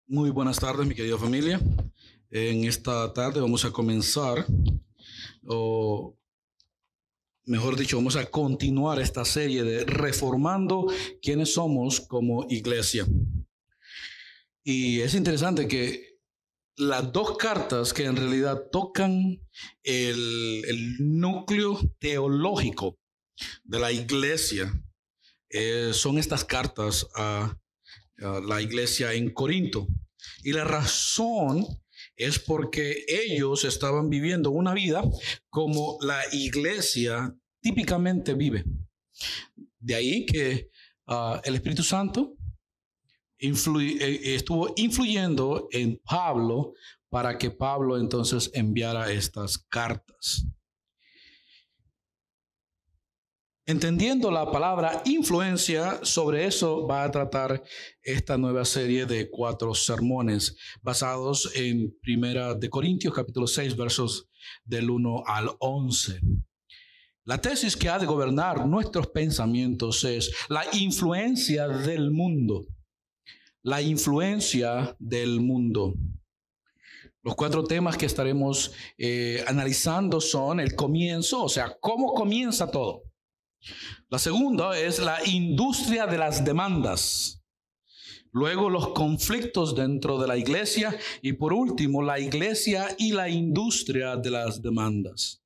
Muy buenas tardes, mi querida familia. En esta tarde vamos a comenzar, o mejor dicho, vamos a continuar esta serie de Reformando quiénes somos como iglesia. Y es interesante que las dos cartas que en realidad tocan el núcleo teológico de la iglesia son estas cartas a la iglesia en Corinto. Y la razón es porque ellos estaban viviendo una vida como la iglesia típicamente vive. De ahí que el Espíritu Santo estuvo influyendo en Pablo para que Pablo entonces enviara estas cartas. Entendiendo la palabra influencia, sobre eso va a tratar esta nueva serie de 4 sermones basados en 1 Corintios capítulo 6 versos del 1 al 11. La tesis que ha de gobernar nuestros pensamientos es la influencia del mundo. La influencia del mundo. Los 4 temas que estaremos analizando son el comienzo, o sea, cómo comienza todo. La segunda es la industria de las demandas. Luego los conflictos dentro de la iglesia y por último la iglesia y la industria de las demandas.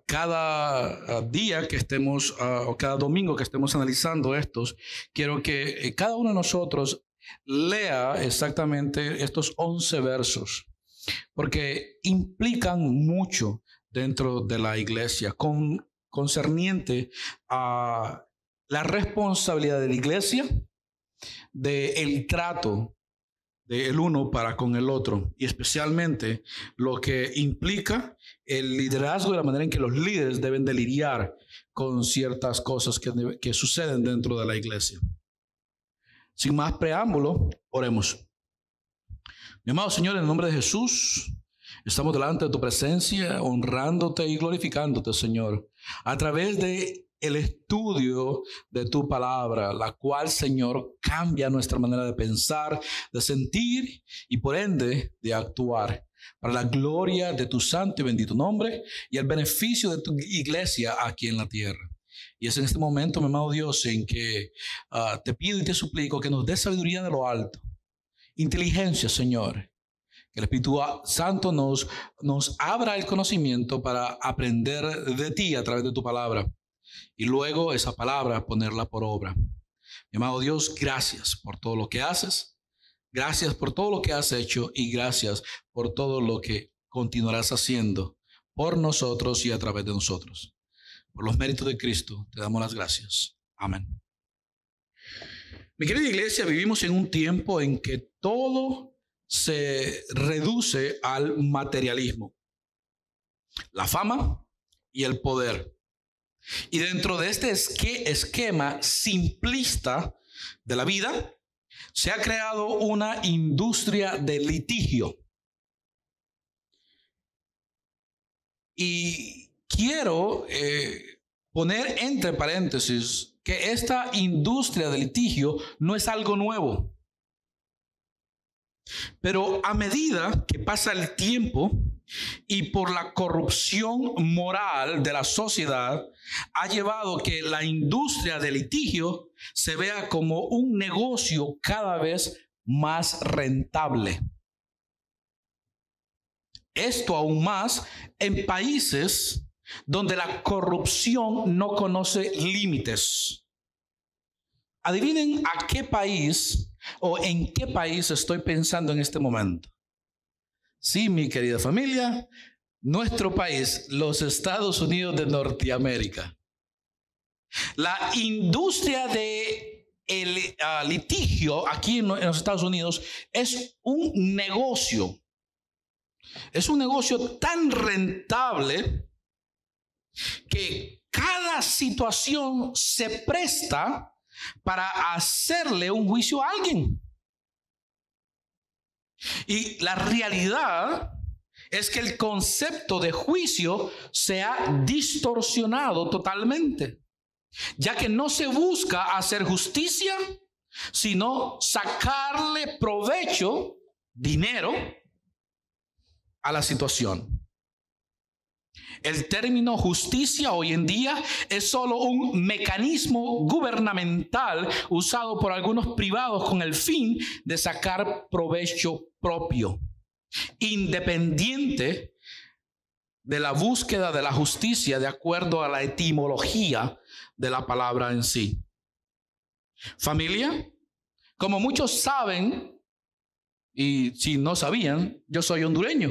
Cada día que estemos o cada domingo que estemos analizando estos, quiero que cada uno de nosotros lea exactamente estos 11 versos porque implican mucho dentro de la iglesia, concerniente a la responsabilidad de la iglesia, del trato del uno para con el otro, y especialmente lo que implica el liderazgo y la manera en que los líderes deben de lidiar con ciertas cosas que suceden dentro de la iglesia. Sin más preámbulo, oremos. Mi amado Señor, en el nombre de Jesús, estamos delante de tu presencia, honrándote y glorificándote, Señor, a través de el estudio de tu palabra, la cual, Señor, cambia nuestra manera de pensar, de sentir y por ende de actuar, para la gloria de tu santo y bendito nombre y el beneficio de tu iglesia aquí en la tierra. Y es en este momento, mi amado Dios, en que te pido y te suplico que nos des sabiduría de lo alto, inteligencia, Señor. Que el Espíritu Santo nos abra el conocimiento para aprender de ti a través de tu palabra. Y luego esa palabra ponerla por obra. Mi amado Dios, gracias por todo lo que haces. Gracias por todo lo que has hecho y gracias por todo lo que continuarás haciendo por nosotros y a través de nosotros. Por los méritos de Cristo te damos las gracias. Amén. Mi querida iglesia, vivimos en un tiempo en que todo se reduce al materialismo, la fama y el poder. Y dentro de este esquema simplista de la vida, se ha creado una industria de litigio. Y quiero poner entre paréntesis que esta industria de litigio no es algo nuevo. Pero a medida que pasa el tiempo y por la corrupción moral de la sociedad, ha llevado que la industria del litigio se vea como un negocio cada vez más rentable. Esto aún más en países donde la corrupción no conoce límites. Adivinen a qué país o en qué país estoy pensando en este momento. Sí, mi querida familia, nuestro país, los Estados Unidos de Norteamérica. La industria de litigio aquí en los Estados Unidos es un negocio. Es un negocio tan rentable que cada situación se presta para hacerle un juicio a alguien. Y la realidad es que el concepto de juicio se ha distorsionado totalmente, ya que no se busca hacer justicia, sino sacarle provecho, dinero, a la situación. El término justicia hoy en día es solo un mecanismo gubernamental usado por algunos privados con el fin de sacar provecho propio, independiente de la búsqueda de la justicia de acuerdo a la etimología de la palabra en sí. Familia, como muchos saben, y si no sabían, yo soy hondureño.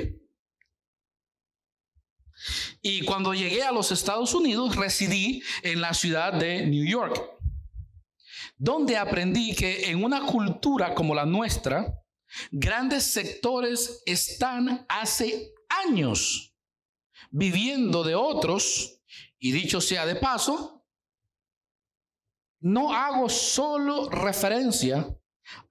Y cuando llegué a los Estados Unidos, residí en la ciudad de New York, donde aprendí que en una cultura como la nuestra, grandes sectores están hace años viviendo de otros, y dicho sea de paso, no hago solo referencia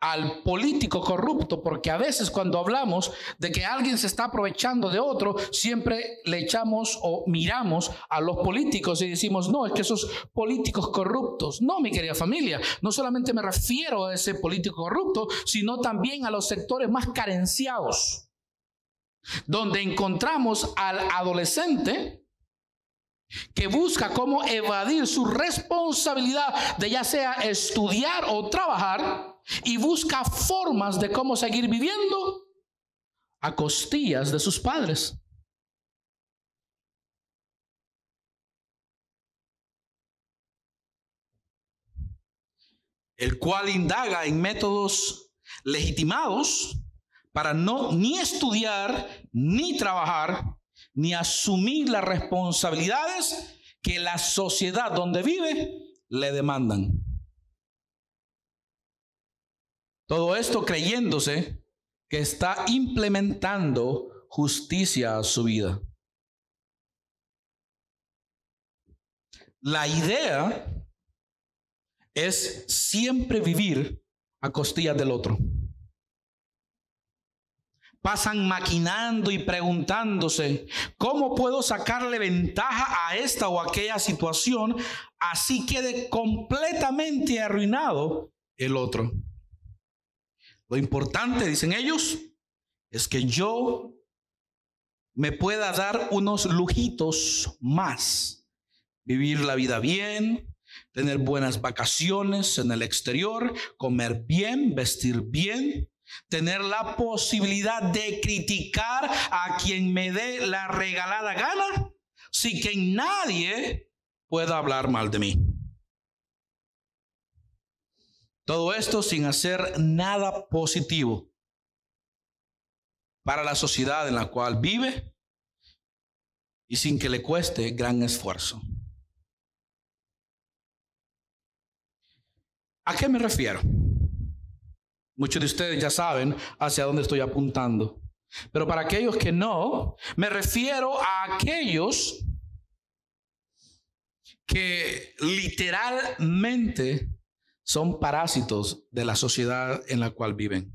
al político corrupto, porque a veces cuando hablamos de que alguien se está aprovechando de otro, siempre le echamos o miramos a los políticos y decimos, no, es que esos políticos corruptos. No, mi querida familia, no solamente me refiero a ese político corrupto, sino también a los sectores más carenciados, donde encontramos al adolescente que busca cómo evadir su responsabilidad de ya sea estudiar o trabajar, y busca formas de cómo seguir viviendo a costillas de sus padres. El cual indaga en métodos legitimados para no ni estudiar, ni trabajar, ni asumir las responsabilidades que la sociedad donde vive le demandan. Todo esto creyéndose que está implementando justicia a su vida. La idea es siempre vivir a costillas del otro. Pasan maquinando y preguntándose, ¿cómo puedo sacarle ventaja a esta o aquella situación así quede completamente arruinado el otro? Lo importante, dicen ellos, es que yo me pueda dar unos lujitos más. Vivir la vida bien, tener buenas vacaciones en el exterior, comer bien, vestir bien, tener la posibilidad de criticar a quien me dé la regalada gana, sin que nadie pueda hablar mal de mí. Todo esto sin hacer nada positivo para la sociedad en la cual vive y sin que le cueste gran esfuerzo. ¿A qué me refiero? Muchos de ustedes ya saben hacia dónde estoy apuntando. Pero para aquellos que no, me refiero a aquellos que literalmente son parásitos de la sociedad en la cual viven.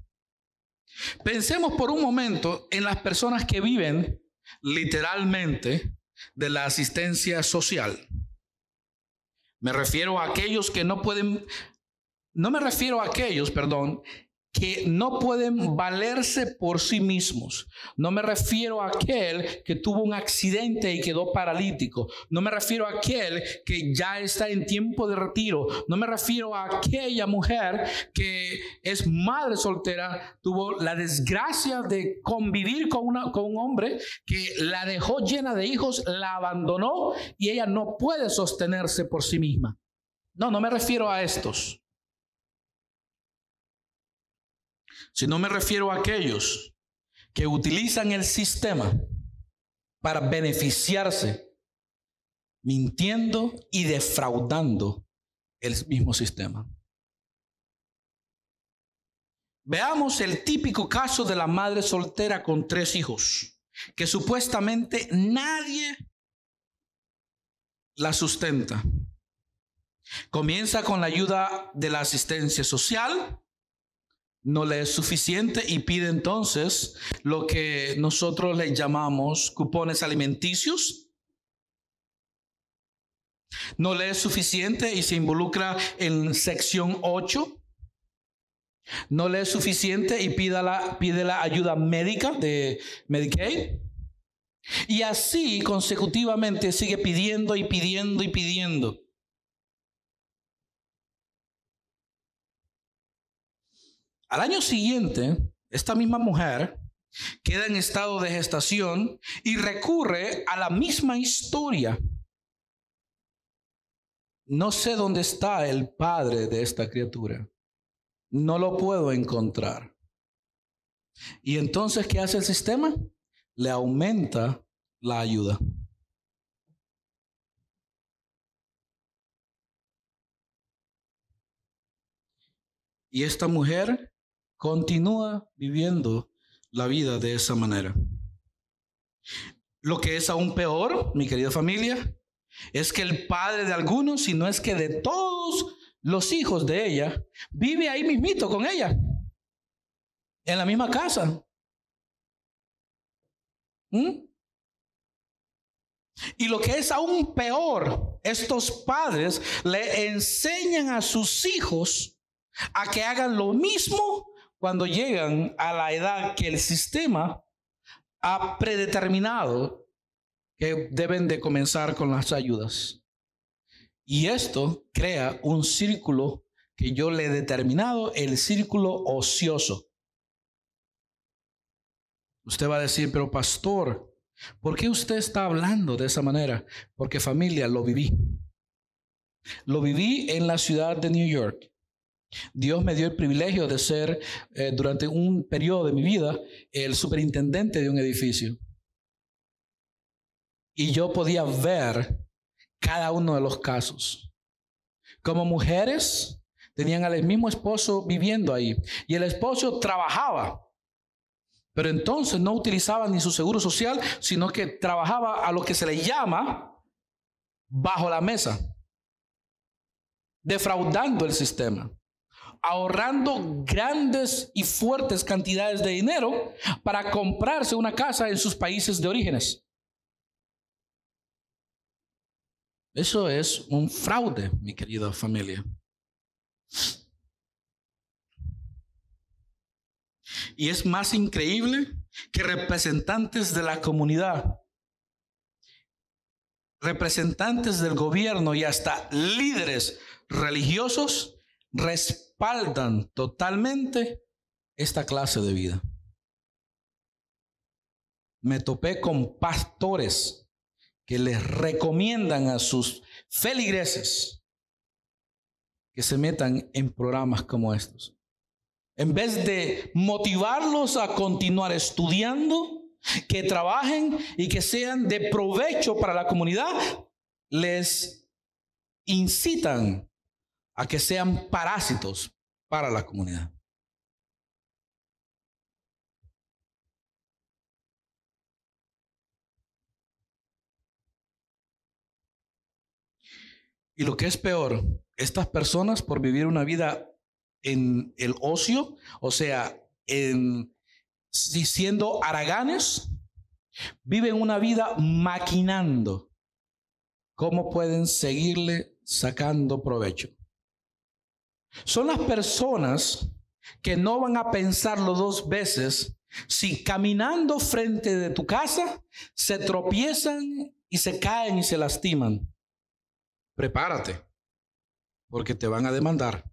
Pensemos por un momento en las personas que viven literalmente de la asistencia social. Me refiero a aquellos que no pueden, no me refiero a aquellos, que no pueden valerse por sí mismos. No me refiero a aquel que tuvo un accidente y quedó paralítico. No me refiero a aquel que ya está en tiempo de retiro. No me refiero a aquella mujer que es madre soltera, tuvo la desgracia de convivir con un hombre que la dejó llena de hijos, la abandonó y ella no puede sostenerse por sí misma. No me refiero a estos. Si no me refiero a aquellos que utilizan el sistema para beneficiarse, mintiendo y defraudando el mismo sistema. Veamos el típico caso de la madre soltera con 3 hijos, que supuestamente nadie la sustenta. Comienza con la ayuda de la asistencia social. No le es suficiente y pide entonces lo que nosotros le llamamos cupones alimenticios. No le es suficiente y se involucra en sección 8. No le es suficiente y pide la ayuda médica de Medicaid. Y así consecutivamente sigue pidiendo y pidiendo y pidiendo. Al año siguiente, esta misma mujer queda en estado de gestación y recurre a la misma historia. No sé dónde está el padre de esta criatura. No lo puedo encontrar. Y entonces, ¿qué hace el sistema? Le aumenta la ayuda. Y esta mujer continúa viviendo la vida de esa manera. Lo que es aún peor, mi querida familia, es que el padre de algunos, si no es que de todos los hijos de ella, vive ahí mismito con ella, en la misma casa. Y lo que es aún peor, estos padres le enseñan a sus hijos a que hagan lo mismo cuando llegan a la edad que el sistema ha predeterminado que deben de comenzar con las ayudas. Y esto crea un círculo que yo le he determinado el círculo ocioso. Usted va a decir, pero pastor, ¿por qué usted está hablando de esa manera? Porque familia, lo viví. Lo viví en la ciudad de New York. Dios me dio el privilegio de ser, durante un periodo de mi vida, el superintendente de un edificio. Y yo podía ver cada uno de los casos. Como mujeres tenían al mismo esposo viviendo ahí. Y el esposo trabajaba. Pero entonces no utilizaba ni su seguro social, sino que trabajaba a lo que se le llama bajo la mesa. Defraudando el sistema. Ahorrando grandes y fuertes cantidades de dinero para comprarse una casa en sus países de orígenes. Eso es un fraude, mi querida familia. Y es más increíble que representantes de la comunidad, representantes del gobierno y hasta líderes religiosos respaldan totalmente esta clase de vida. Me topé con pastores que les recomiendan a sus feligreses que se metan en programas como estos. En vez de motivarlos a continuar estudiando, que trabajen y que sean de provecho para la comunidad, les incitan a que sean parásitos para la comunidad. Y lo que es peor, estas personas por vivir una vida en el ocio, o sea, siendo haraganes, viven una vida maquinando cómo pueden seguirle sacando provecho. Son las personas que no van a pensarlo dos veces si caminando frente de tu casa se tropiezan y se caen y se lastiman. Prepárate, porque te van a demandar.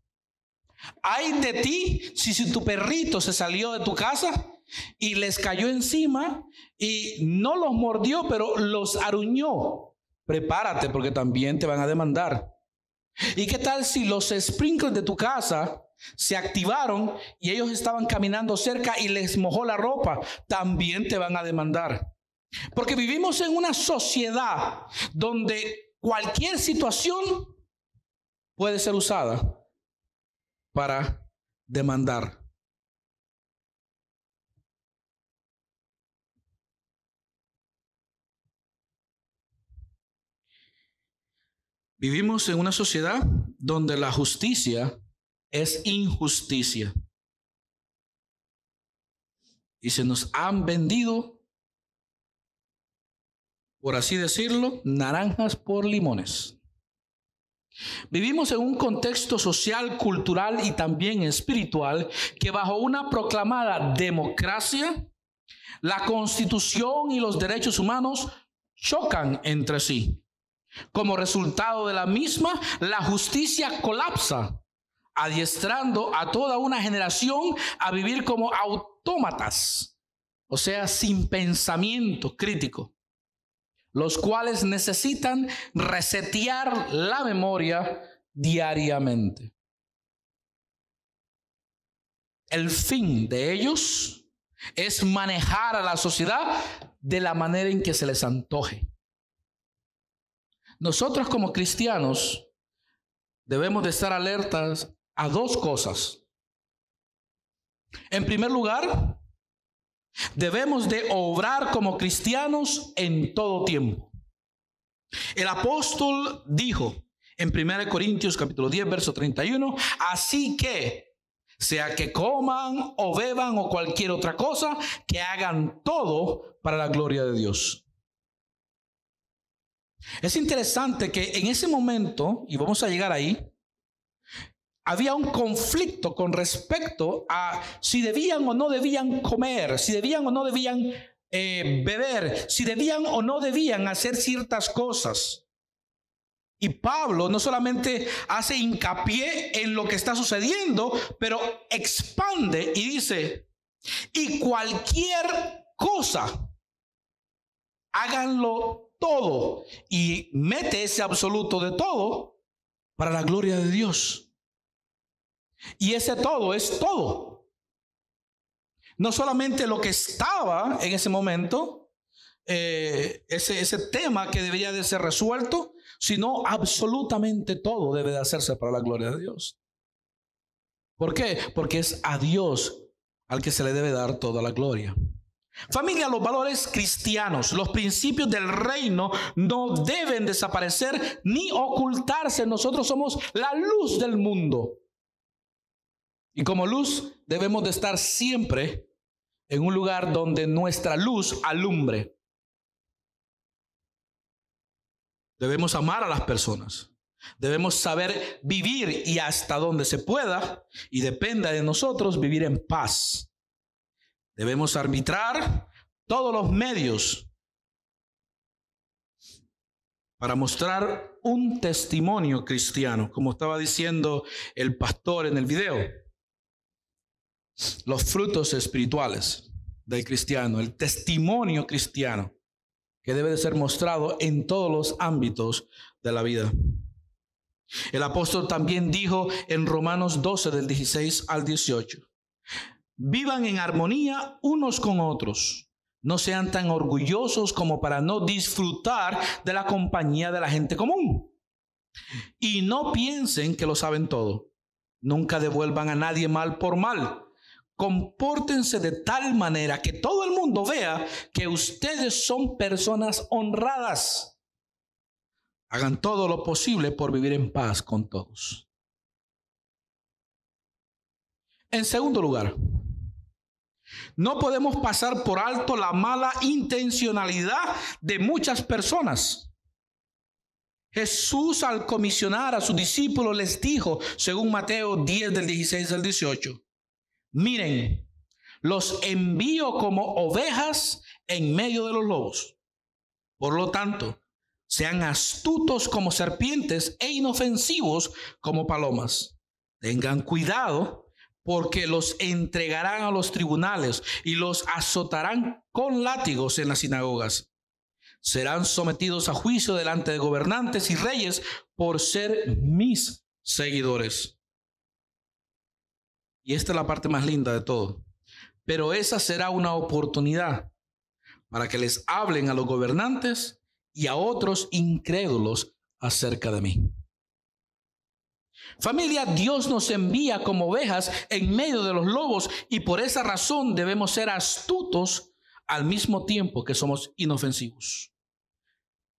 Ay de ti si tu perrito se salió de tu casa y les cayó encima y no los mordió, pero los aruñó. Prepárate, porque también te van a demandar. ¿Y qué tal si los sprinklers de tu casa se activaron y ellos estaban caminando cerca y les mojó la ropa? También te van a demandar. Porque vivimos en una sociedad donde cualquier situación puede ser usada para demandar. Vivimos en una sociedad donde la justicia es injusticia. Y se nos han vendido, por así decirlo, naranjas por limones. Vivimos en un contexto social, cultural y también espiritual que bajo una proclamada democracia, la Constitución y los derechos humanos chocan entre sí. Como resultado de la misma, la justicia colapsa, adiestrando a toda una generación a vivir como autómatas, o sea, sin pensamiento crítico, los cuales necesitan resetear la memoria diariamente. El fin de ellos es manejar a la sociedad de la manera en que se les antoje. Nosotros como cristianos debemos de estar alertas a dos cosas. En primer lugar, debemos de obrar como cristianos en todo tiempo. El apóstol dijo en 1 Corintios capítulo 10, verso 31, así que, sea que coman o beban o cualquier otra cosa, que hagan todo para la gloria de Dios. Es interesante que en ese momento, y vamos a llegar ahí, había un conflicto con respecto a si debían o no debían comer, si debían o no debían beber, si debían o no debían hacer ciertas cosas. Y Pablo no solamente hace hincapié en lo que está sucediendo, pero expande y dice, y cualquier cosa, háganlo todo, y mete ese absoluto de todo para la gloria de Dios. Y ese todo es todo. No solamente lo que estaba en ese momento, ese tema que debería de ser resuelto, sino absolutamente todo debe de hacerse para la gloria de Dios. ¿Por qué? Porque es a Dios al que se le debe dar toda la gloria. Familia, los valores cristianos, los principios del reino no deben desaparecer ni ocultarse. Nosotros somos la luz del mundo. Y como luz debemos de estar siempre en un lugar donde nuestra luz alumbre. Debemos amar a las personas. Debemos saber vivir y hasta donde se pueda y dependa de nosotros vivir en paz. Debemos arbitrar todos los medios para mostrar un testimonio cristiano, como estaba diciendo el pastor en el video. Los frutos espirituales del cristiano, el testimonio cristiano que debe de ser mostrado en todos los ámbitos de la vida. El apóstol también dijo en Romanos 12 del 16 al 18, vivan en armonía unos con otros, no sean tan orgullosos como para no disfrutar de la compañía de la gente común y no piensen que lo saben todo, nunca devuelvan a nadie mal por mal. Compórtense de tal manera que todo el mundo vea que ustedes son personas honradas. Hagan todo lo posible por vivir en paz con todos. En segundo lugar, no podemos pasar por alto la mala intencionalidad de muchas personas. Jesús, al comisionar a sus discípulos, les dijo, según Mateo 10 del 16 al 18, miren, los envío como ovejas en medio de los lobos. Por lo tanto, sean astutos como serpientes e inofensivos como palomas. Tengan cuidado porque los entregarán a los tribunales y los azotarán con látigos en las sinagogas. Serán sometidos a juicio delante de gobernantes y reyes por ser mis seguidores. Y esta es la parte más linda de todo. Pero esa será una oportunidad para que les hablen a los gobernantes y a otros incrédulos acerca de mí. Familia, Dios nos envía como ovejas en medio de los lobos y por esa razón debemos ser astutos al mismo tiempo que somos inofensivos.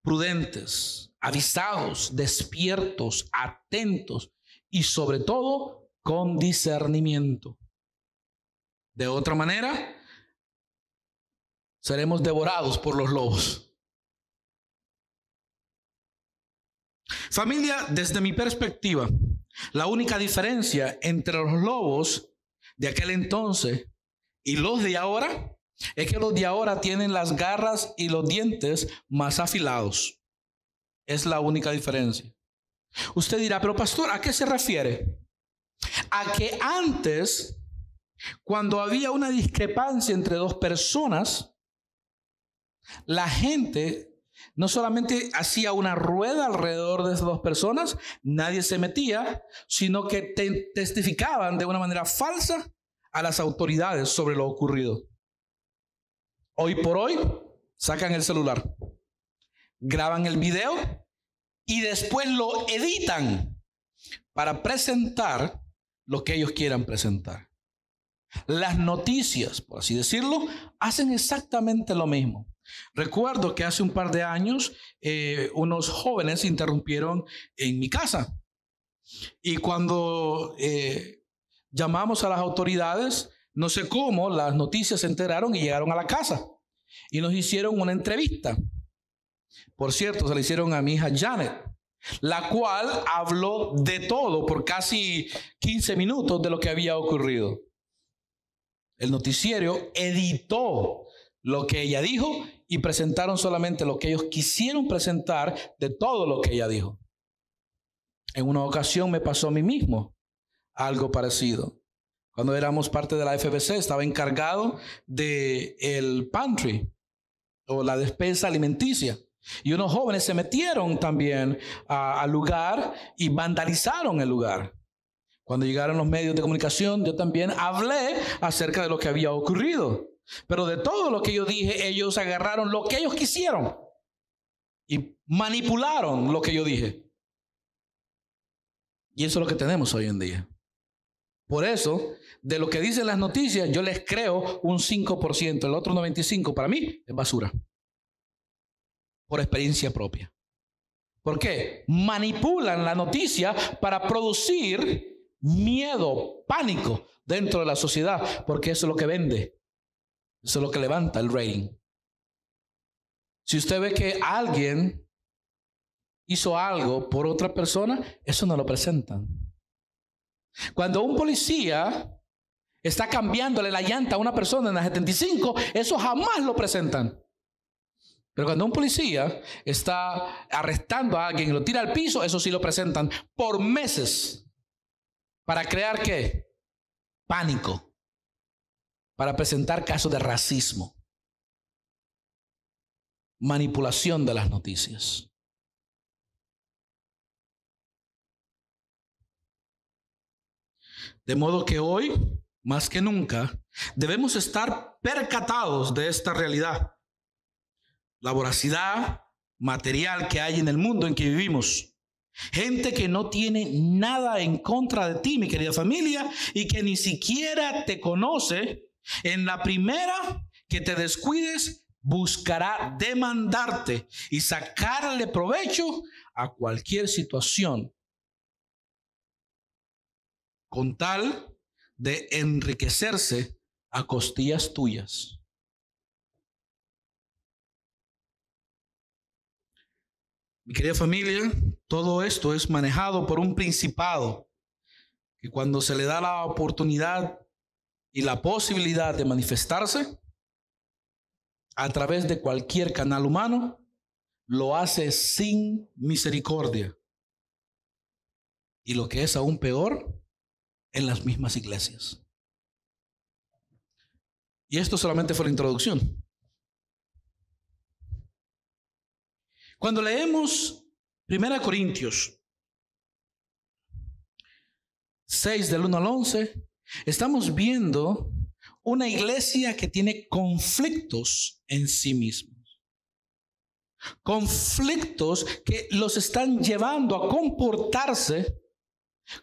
Prudentes, avisados, despiertos, atentos y sobre todo con discernimiento. De otra manera, seremos devorados por los lobos. Familia, desde mi perspectiva, la única diferencia entre los lobos de aquel entonces y los de ahora es que los de ahora tienen las garras y los dientes más afilados. Es la única diferencia. Usted dirá, pero pastor, ¿a qué se refiere? A que antes, cuando había una discrepancia entre dos personas, la gente no solamente hacía una rueda alrededor de esas dos personas, nadie se metía, sino que testificaban de una manera falsa a las autoridades sobre lo ocurrido. Hoy por hoy, sacan el celular, graban el video y después lo editan para presentar lo que ellos quieran presentar. Las noticias, por así decirlo, hacen exactamente lo mismo. Recuerdo que hace un par de años unos jóvenes interrumpieron en mi casa. Y cuando llamamos a las autoridades, no sé cómo, las noticias se enteraron y llegaron a la casa. Y nos hicieron una entrevista. Por cierto, se la hicieron a mi hija Janet, la cual habló de todo por casi 15 minutos de lo que había ocurrido. El noticiero editó lo que ella dijo y presentaron solamente lo que ellos quisieron presentar de todo lo que ella dijo. En una ocasión me pasó a mí mismo algo parecido. Cuando éramos parte de la FBC, estaba encargado del pantry o la despensa alimenticia. Y unos jóvenes se metieron también al lugar y vandalizaron el lugar. Cuando llegaron los medios de comunicación, yo también hablé acerca de lo que había ocurrido. Pero de todo lo que yo dije, ellos agarraron lo que ellos quisieron y manipularon lo que yo dije. Y eso es lo que tenemos hoy en día. Por eso, de lo que dicen las noticias, yo les creo un 5%. El otro 95% para mí es basura. Por experiencia propia. ¿Por qué? Manipulan la noticia para producir miedo, pánico dentro de la sociedad, porque eso es lo que vende, eso es lo que levanta el rating. Si usted ve que alguien hizo algo por otra persona, eso no lo presentan. Cuando un policía está cambiándole la llanta a una persona en la 75, eso jamás lo presentan. Pero cuando un policía está arrestando a alguien y lo tira al piso, eso sí lo presentan por meses. ¿Para crear qué? Pánico. Para presentar casos de racismo. Manipulación de las noticias. De modo que hoy, más que nunca, debemos estar percatados de esta realidad. La voracidad material que hay en el mundo en que vivimos. Gente que no tiene nada en contra de ti, mi querida familia, y que ni siquiera te conoce. En la primera que te descuides, buscará demandarte y sacarle provecho a cualquier situación con tal de enriquecerse a costillas tuyas. Mi querida familia, todo esto es manejado por un principado que cuando se le da la oportunidad y la posibilidad de manifestarse a través de cualquier canal humano, lo hace sin misericordia. Y lo que es aún peor, en las mismas iglesias. Y esto solamente fue la introducción. Cuando leemos 1 Corintios 6 del 1 al 11, estamos viendo una iglesia que tiene conflictos en sí mismos. Conflictos que los están llevando a comportarse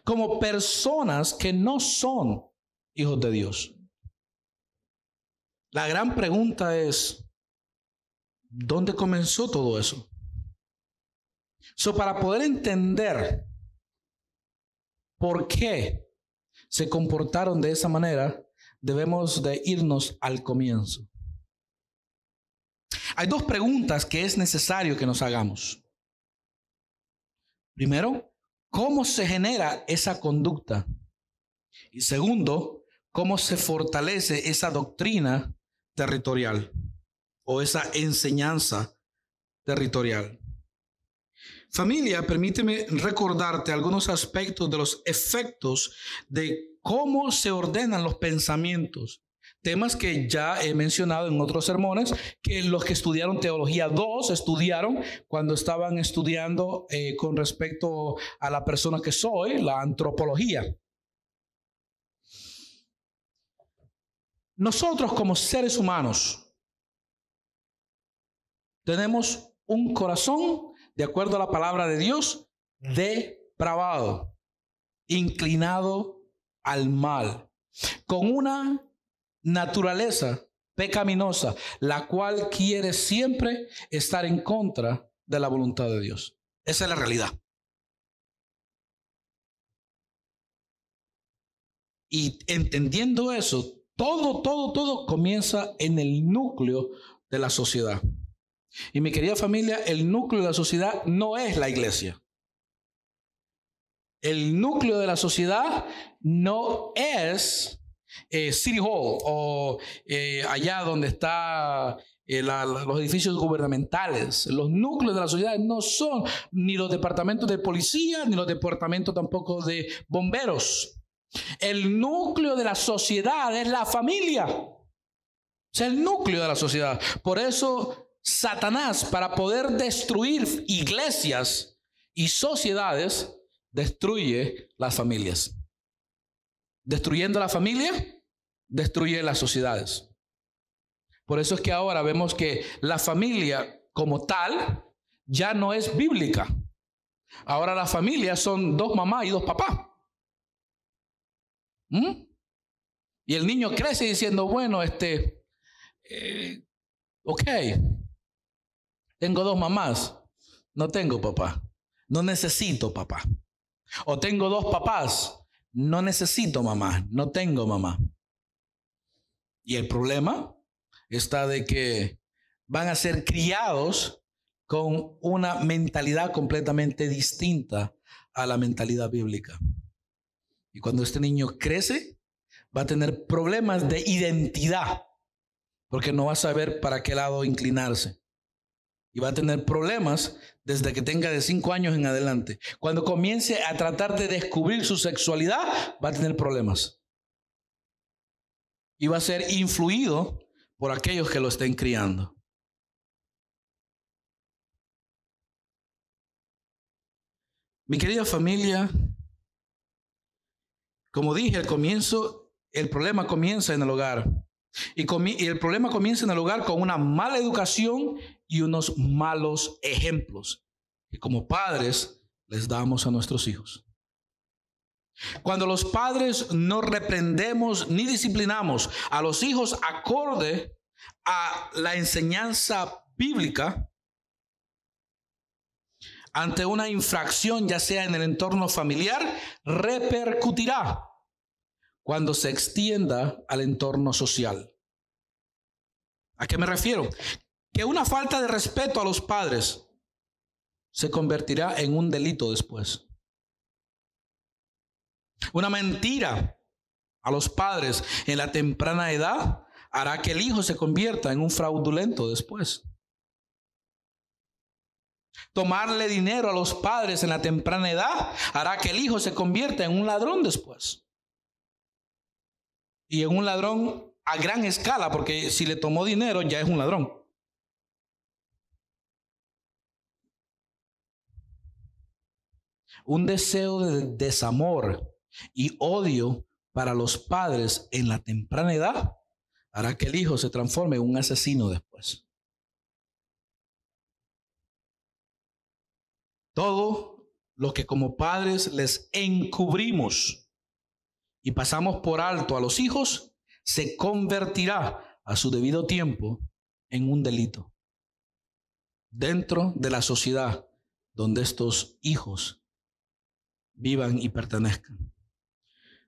como personas que no son hijos de Dios. La gran pregunta es, ¿dónde comenzó todo eso? Para poder entender por qué se comportaron de esa manera, debemos de irnos al comienzo. Hay dos preguntas que es necesario que nos hagamos. Primero, ¿cómo se genera esa conducta? Y segundo, ¿cómo se fortalece esa doctrina territorial o esa enseñanza territorial? Familia, permíteme recordarte algunos aspectos de los efectos de cómo se ordenan los pensamientos. Temas que ya he mencionado en otros sermones, que los que estudiaron Teología 2 estudiaron cuando estaban estudiando con respecto a la persona que soy, la antropología. Nosotros como seres humanos tenemos un corazón, de acuerdo a la palabra de Dios, depravado, inclinado al mal, con una naturaleza pecaminosa, la cual quiere siempre estar en contra de la voluntad de Dios. Esa es la realidad. Y entendiendo eso, todo comienza en el núcleo de la sociedad. Y mi querida familia, el núcleo de la sociedad no es la iglesia. El núcleo de la sociedad no es City Hall o allá donde están los edificios gubernamentales. Los núcleos de la sociedad no son ni los departamentos de policía, ni los departamentos tampoco de bomberos. El núcleo de la sociedad es la familia. Es el núcleo de la sociedad. Por eso Satanás, para poder destruir iglesias y sociedades, destruye las familias. Destruyendo la familia, destruye las sociedades. Por eso es que ahora vemos que la familia como tal ya no es bíblica. Ahora las familias son 2 mamás y 2 papás. Y el niño crece diciendo, bueno, ok, tengo 2 mamás, no tengo papá, no necesito papá. O tengo 2 papás, no necesito mamá, no tengo mamá. Y el problema está de que van a ser criados con una mentalidad completamente distinta a la mentalidad bíblica. Y cuando este niño crece, va a tener problemas de identidad, porque no va a saber para qué lado inclinarse. Y va a tener problemas desde que tenga de 5 años en adelante. Cuando comience a tratar de descubrir su sexualidad, va a tener problemas. Y va a ser influido por aquellos que lo estén criando. Mi querida familia, como dije al comienzo, el problema comienza en el hogar. Y el problema comienza en el hogar con una mala educación y unos malos ejemplos que como padres les damos a nuestros hijos. Cuando los padres no reprendemos ni disciplinamos a los hijos acorde a la enseñanza bíblica, ante una infracción, ya sea en el entorno familiar, repercutirá cuando se extienda al entorno social. ¿A qué me refiero? Que una falta de respeto a los padres se convertirá en un delito después. Una mentira a los padres en la temprana edad hará que el hijo se convierta en un fraudulento después. Tomarle dinero a los padres en la temprana edad hará que el hijo se convierta en un ladrón después. Y en un ladrón a gran escala, porque si le tomó dinero ya es un ladrón. Un deseo de desamor y odio para los padres en la temprana edad hará que el hijo se transforme en un asesino después. Todo lo que como padres les encubrimos y pasamos por alto a los hijos se convertirá a su debido tiempo en un delito dentro de la sociedad donde estos hijos vivan y pertenezcan.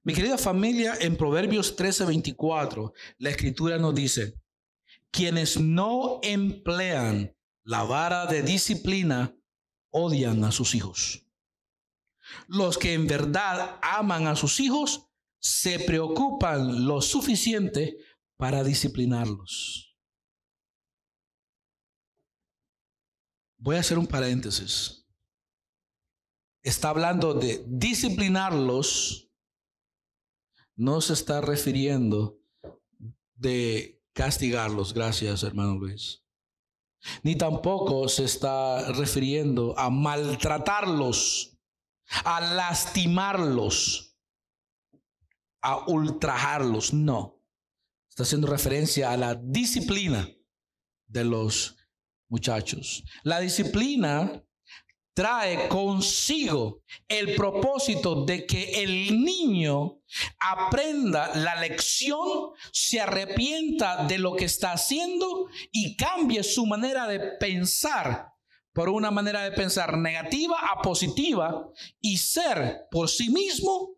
Mi querida familia, en Proverbios 13:24, la Escritura nos dice: quienes no emplean la vara de disciplina odian a sus hijos. Los que en verdad aman a sus hijos se preocupan lo suficiente para disciplinarlos. Voy a hacer un paréntesis. Está hablando de disciplinarlos, no se está refiriendo de castigarlos. Gracias, hermano Luis. Ni tampoco se está refiriendo a maltratarlos, a lastimarlos, a ultrajarlos. No. Está haciendo referencia a la disciplina de los muchachos. La disciplina trae consigo el propósito de que el niño aprenda la lección, se arrepienta de lo que está haciendo y cambie su manera de pensar por una manera de pensar negativa a positiva y ser por sí mismo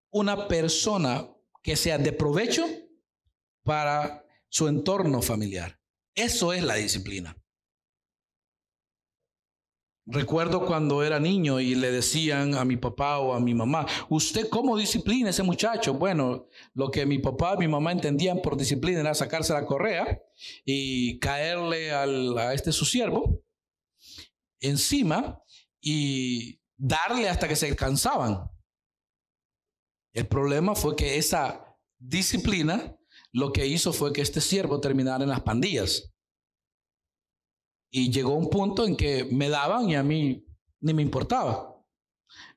una persona que sea de provecho para su entorno familiar. Eso es la disciplina. Recuerdo cuando era niño y le decían a mi papá o a mi mamá, ¿usted cómo disciplina a ese muchacho? Bueno, lo que mi papá y mi mamá entendían por disciplina era sacarse la correa y caerle a su siervo encima y darle hasta que se cansaban. El problema fue que esa disciplina lo que hizo fue que este siervo terminara en las pandillas. Y llegó un punto en que me daban y a mí ni me importaba.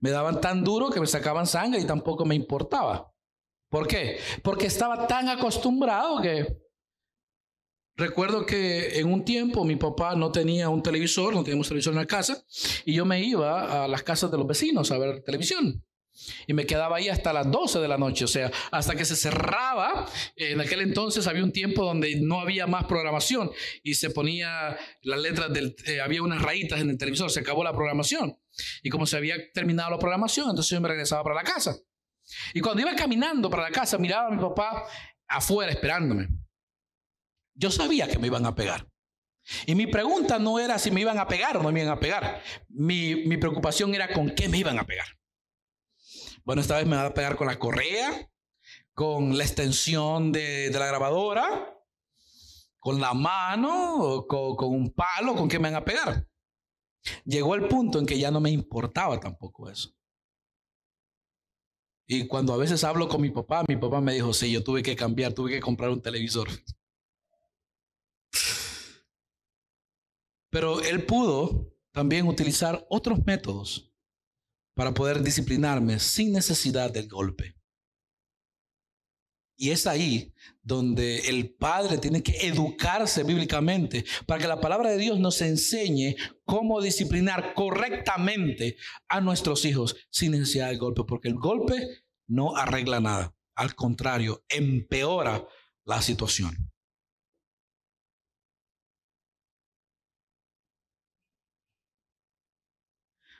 Me daban tan duro que me sacaban sangre y tampoco me importaba. ¿Por qué? Porque estaba tan acostumbrado que... Recuerdo que en un tiempo mi papá no tenía un televisor, no teníamos televisor en la casa, y yo me iba a las casas de los vecinos a ver televisión. Y me quedaba ahí hasta las 12 de la noche, o sea, hasta que se cerraba. En aquel entonces había un tiempo donde no había más programación y se ponía las letras había unas rayitas en el televisor, se acabó la programación. Y como se había terminado la programación, entonces yo me regresaba para la casa. Y cuando iba caminando para la casa, miraba a mi papá afuera esperándome. Yo sabía que me iban a pegar. Y mi pregunta no era si me iban a pegar o no me iban a pegar. Mi preocupación era con qué me iban a pegar. Bueno, esta vez me va a pegar con la correa, con la extensión de la grabadora, con la mano, con un palo, ¿con qué me van a pegar? Llegó el punto en que ya no me importaba tampoco eso. Y cuando a veces hablo con mi papá me dijo, sí, yo tuve que cambiar, tuve que comprar un televisor. Pero él pudo también utilizar otros métodos para poder disciplinarme sin necesidad del golpe. Y es ahí donde el padre tiene que educarse bíblicamente para que la palabra de Dios nos enseñe cómo disciplinar correctamente a nuestros hijos sin necesidad del golpe, porque el golpe no arregla nada. Al contrario, empeora la situación.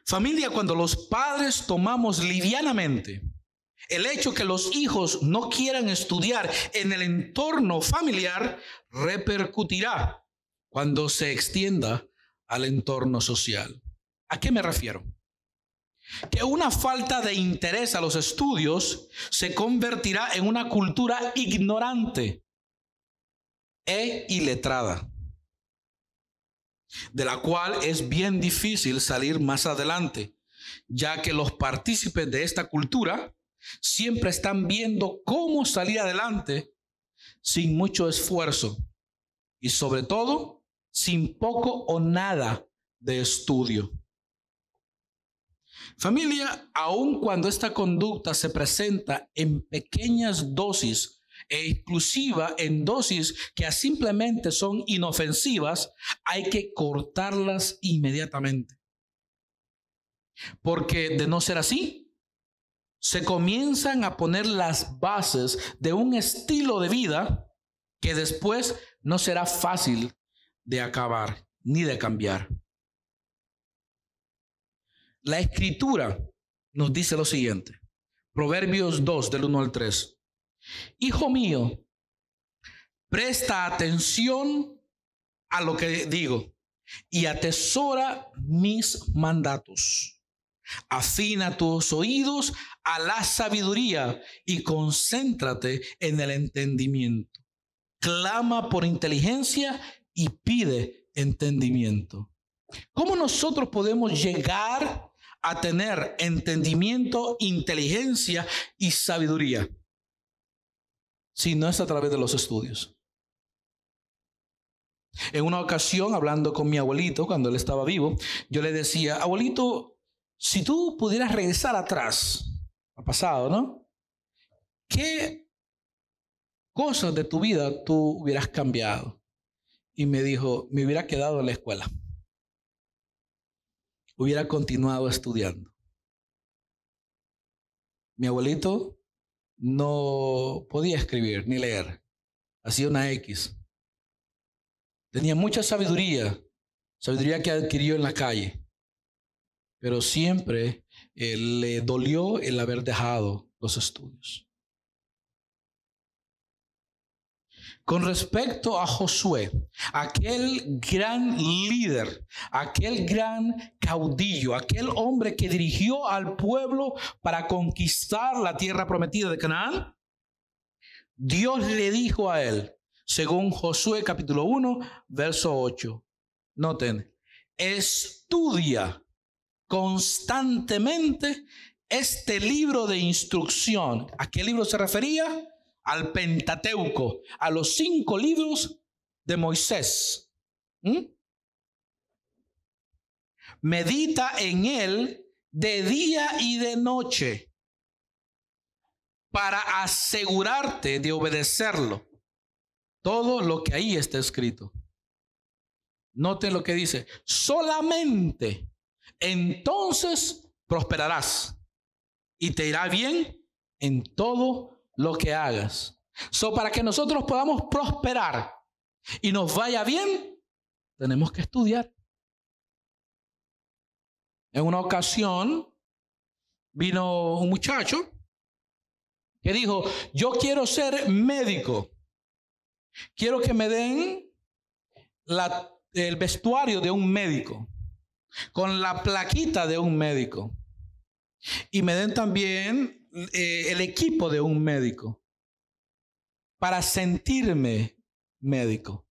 Familia, cuando los padres tomamos livianamente el hecho que los hijos no quieran estudiar en el entorno familiar, repercutirá cuando se extienda al entorno social. ¿A qué me refiero? Que una falta de interés a los estudios se convertirá en una cultura ignorante e iletrada, de la cual es bien difícil salir más adelante, ya que los partícipes de esta cultura siempre están viendo cómo salir adelante sin mucho esfuerzo y sobre todo sin poco o nada de estudio. Familia, aun cuando esta conducta se presenta en pequeñas dosis e exclusiva en dosis que simplemente son inofensivas, hay que cortarlas inmediatamente. Porque de no ser así, se comienzan a poner las bases de un estilo de vida que después no será fácil de acabar ni de cambiar. La Escritura nos dice lo siguiente, Proverbios 2, del 1 al 3. Hijo mío, presta atención a lo que digo y atesora mis mandatos. Afina tus oídos a la sabiduría y concéntrate en el entendimiento. Clama por inteligencia y pide entendimiento. ¿Cómo nosotros podemos llegar a tener entendimiento, inteligencia y sabiduría? Si no es a través de los estudios. En una ocasión, hablando con mi abuelito, cuando él estaba vivo, yo le decía: abuelito, si tú pudieras regresar atrás, al pasado, ¿no? ¿Qué cosas de tu vida tú hubieras cambiado? Y me dijo: me hubiera quedado en la escuela. Hubiera continuado estudiando. Mi abuelito no podía escribir ni leer. Hacía una X. Tenía mucha sabiduría que adquirió en la calle. Pero siempre le dolió el haber dejado los estudios. Con respecto a Josué, aquel gran líder, aquel gran caudillo, aquel hombre que dirigió al pueblo para conquistar la tierra prometida de Canaán, Dios le dijo a él, según Josué capítulo 1, verso 8, noten: estudia constantemente este libro de instrucción. ¿A qué libro se refería? Al Pentateuco, a los 5 libros de Moisés. Medita en él de día y de noche para asegurarte de obedecerlo. Todo lo que ahí está escrito. Noten lo que dice: solamente entonces prosperarás y te irá bien en todo lo que hagas. Para que nosotros podamos prosperar y nos vaya bien, tenemos que estudiar. En una ocasión vino un muchacho que dijo: yo quiero ser médico. Quiero que me den el vestuario de un médico, con la plaquita de un médico, y me den también el equipo de un médico para sentirme médico.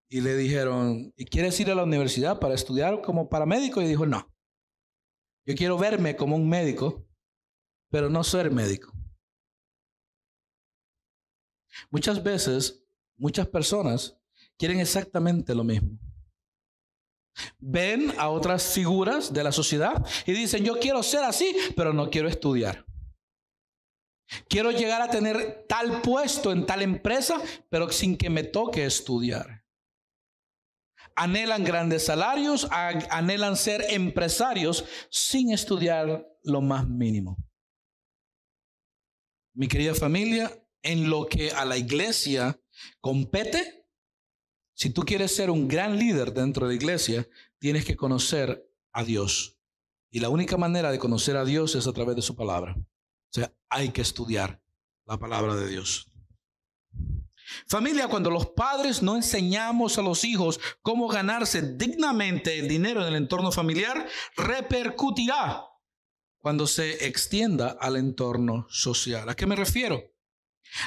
Y le dijeron: ¿y quieres ir a la universidad para estudiar como paramédico? Y dijo: no, yo quiero verme como un médico, pero no ser médico. Muchas veces, muchas personas quieren exactamente lo mismo. Ven a otras figuras de la sociedad y dicen: yo quiero ser así, pero no quiero estudiar. Quiero llegar a tener tal puesto en tal empresa, pero sin que me toque estudiar. Anhelan grandes salarios, anhelan ser empresarios sin estudiar lo más mínimo. Mi querida familia, en lo que a la iglesia compete, si tú quieres ser un gran líder dentro de la iglesia, tienes que conocer a Dios. Y la única manera de conocer a Dios es a través de su palabra. O sea, hay que estudiar la palabra de Dios. Familia, cuando los padres no enseñamos a los hijos cómo ganarse dignamente el dinero en el entorno familiar, repercutirá cuando se extienda al entorno social. ¿A qué me refiero?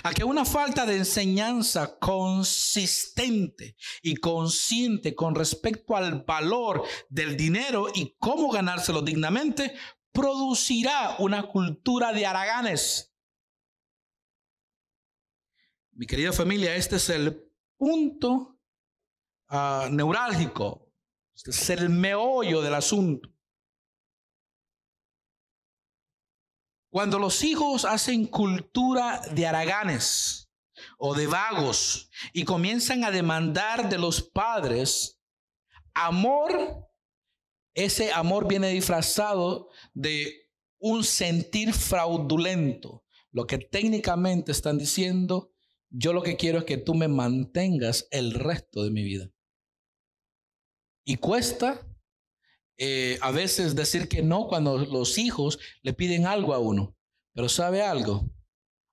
A que una falta de enseñanza consistente y consciente con respecto al valor del dinero y cómo ganárselo dignamente producirá una cultura de haraganes. Mi querida familia, este es el punto neurálgico, este es el meollo del asunto. Cuando los hijos hacen cultura de haraganes o de vagos y comienzan a demandar de los padres amor, ese amor viene disfrazado de un sentir fraudulento. Lo que técnicamente están diciendo: yo lo que quiero es que tú me mantengas el resto de mi vida. Y cuesta a veces decir que no cuando los hijos le piden algo a uno. Pero ¿sabe algo?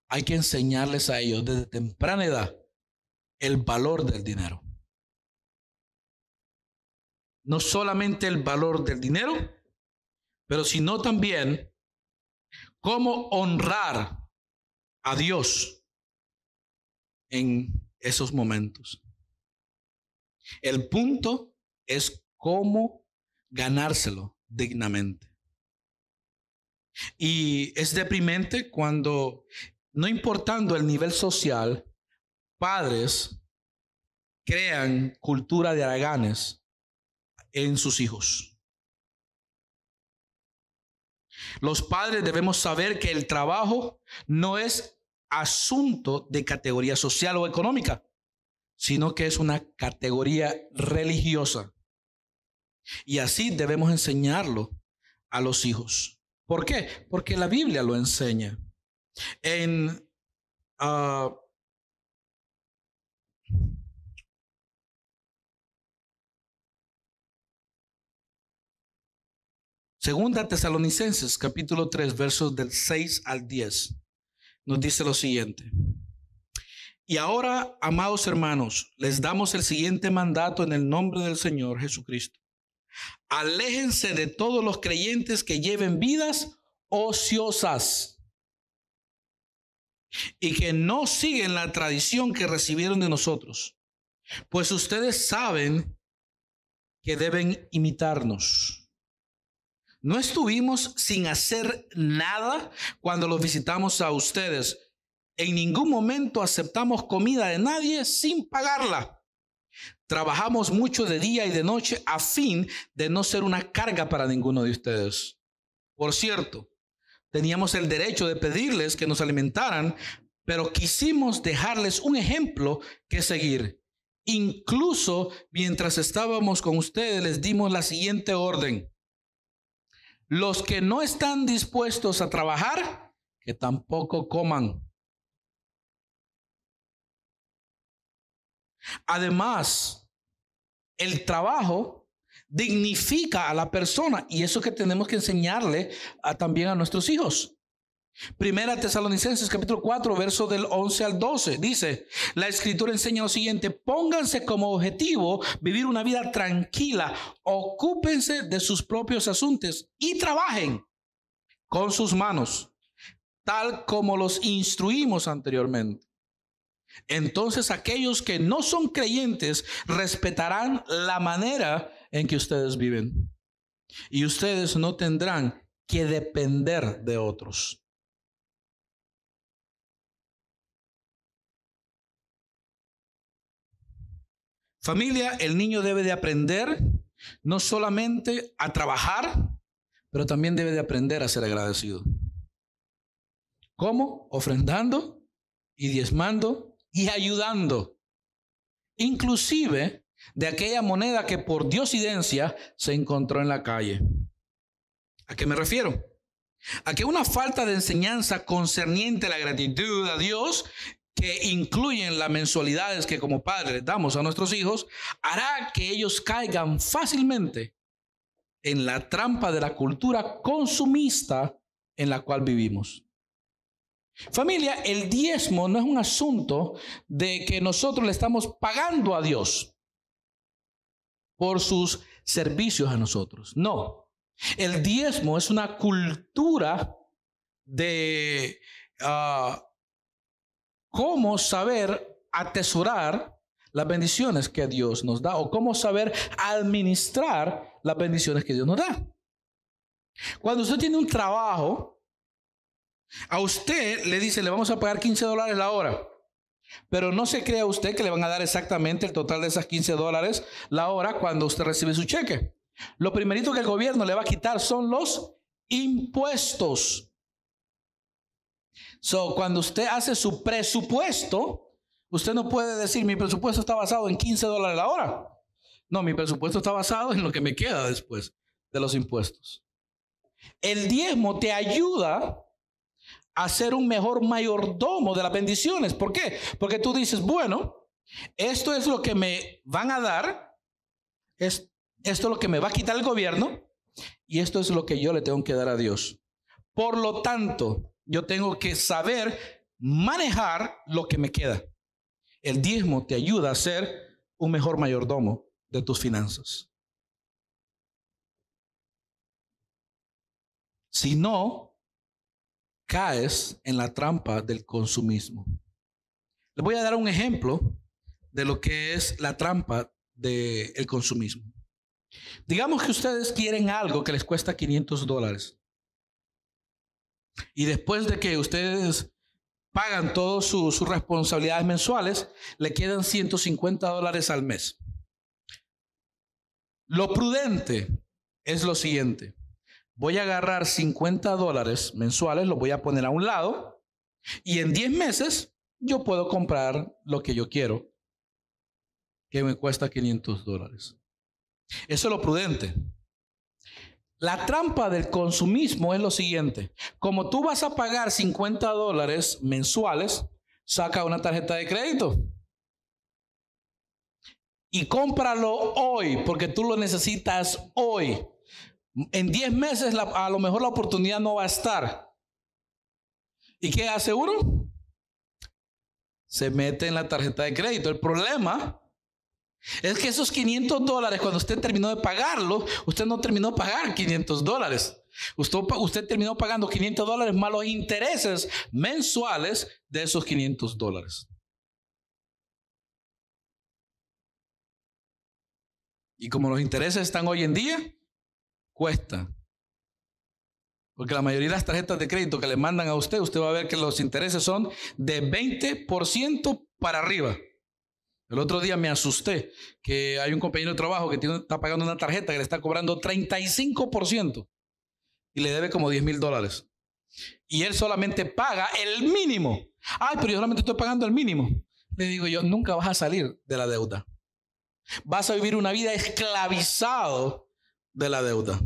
Hay que enseñarles a ellos desde temprana edad el valor del dinero. No solamente el valor del dinero, pero sino también cómo honrar a Dios en esos momentos. El punto es cómo ganárselo dignamente. Y es deprimente cuando, no importando el nivel social, padres crean cultura de haraganes en sus hijos. Los padres debemos saber que el trabajo no es asunto de categoría social o económica, sino que es una categoría religiosa. Y así debemos enseñarlo a los hijos. ¿Por qué? Porque la Biblia lo enseña. En Segunda Tesalonicenses, capítulo 3, versos del 6 al 10, nos dice lo siguiente. Y ahora, amados hermanos, les damos el siguiente mandato en el nombre del Señor Jesucristo. Aléjense de todos los creyentes que lleven vidas ociosas y que no siguen la tradición que recibieron de nosotros, pues ustedes saben que deben imitarnos. No estuvimos sin hacer nada cuando los visitamos a ustedes. En ningún momento aceptamos comida de nadie sin pagarla. Trabajamos mucho de día y de noche a fin de no ser una carga para ninguno de ustedes. Por cierto, teníamos el derecho de pedirles que nos alimentaran, pero quisimos dejarles un ejemplo que seguir. Incluso mientras estábamos con ustedes les dimos la siguiente orden. Los que no están dispuestos a trabajar, que tampoco coman. Además, el trabajo dignifica a la persona y eso que tenemos que enseñarle también a nuestros hijos. Primera Tesalonicenses capítulo 4, verso del 11 al 12, dice, la escritura enseña lo siguiente, pónganse como objetivo vivir una vida tranquila, ocúpense de sus propios asuntos y trabajen con sus manos, tal como los instruimos anteriormente. Entonces aquellos que no son creyentes respetarán la manera en que ustedes viven y ustedes no tendrán que depender de otros. Familia, el niño debe de aprender no solamente a trabajar, pero también debe de aprender a ser agradecido. ¿Cómo? Ofrendando y diezmando y ayudando. Inclusive de aquella moneda que por diosidencia se encontró en la calle. ¿A qué me refiero? A que una falta de enseñanza concerniente a la gratitud a Dios, que incluyen las mensualidades que como padres damos a nuestros hijos, hará que ellos caigan fácilmente en la trampa de la cultura consumista en la cual vivimos. Familia, el diezmo no es un asunto de que nosotros le estamos pagando a Dios por sus servicios a nosotros. No, el diezmo es una cultura de cómo saber atesorar las bendiciones que Dios nos da o cómo saber administrar las bendiciones que Dios nos da. Cuando usted tiene un trabajo, a usted le dice, le vamos a pagar $15 la hora, pero no se crea usted que le van a dar exactamente el total de esas $15 la hora cuando usted recibe su cheque. Lo primerito que el gobierno le va a quitar son los impuestos. Cuando usted hace su presupuesto, usted no puede decir mi presupuesto está basado en $15 la hora. No, mi presupuesto está basado en lo que me queda después de los impuestos. El diezmo te ayuda a ser un mejor mayordomo de las bendiciones. ¿Por qué? Porque tú dices, bueno, esto es lo que me van a dar, esto es lo que me va a quitar el gobierno y esto es lo que yo le tengo que dar a Dios. Por lo tanto, yo tengo que saber manejar lo que me queda. El diezmo te ayuda a ser un mejor mayordomo de tus finanzas. Si no, caes en la trampa del consumismo. Les voy a dar un ejemplo de lo que es la trampa del consumismo. Digamos que ustedes quieren algo que les cuesta $500. Y después de que ustedes pagan todas sus responsabilidades mensuales, le quedan $150 al mes. Lo prudente es lo siguiente. Voy a agarrar $50 mensuales, los voy a poner a un lado y en 10 meses yo puedo comprar lo que yo quiero, que me cuesta $500. Eso es lo prudente. La trampa del consumismo es lo siguiente. Como tú vas a pagar $50 mensuales, saca una tarjeta de crédito y cómpralo hoy porque tú lo necesitas hoy. En 10 meses a lo mejor la oportunidad no va a estar. ¿Y qué hace uno? Se mete en la tarjeta de crédito. El problema es que esos $500, cuando usted terminó de pagarlo, usted no terminó de pagar $500. Usted terminó pagando $500 más los intereses mensuales de esos $500. Y como los intereses están hoy en día, cuesta. Porque la mayoría de las tarjetas de crédito que le mandan a usted va a ver que los intereses son de 20% para arriba. El otro día me asusté que hay un compañero de trabajo que está pagando una tarjeta que le está cobrando 35% y le debe como $10,000. Y él solamente paga el mínimo. Ay, pero yo solamente estoy pagando el mínimo. Le digo yo, nunca vas a salir de la deuda. Vas a vivir una vida esclavizado de la deuda.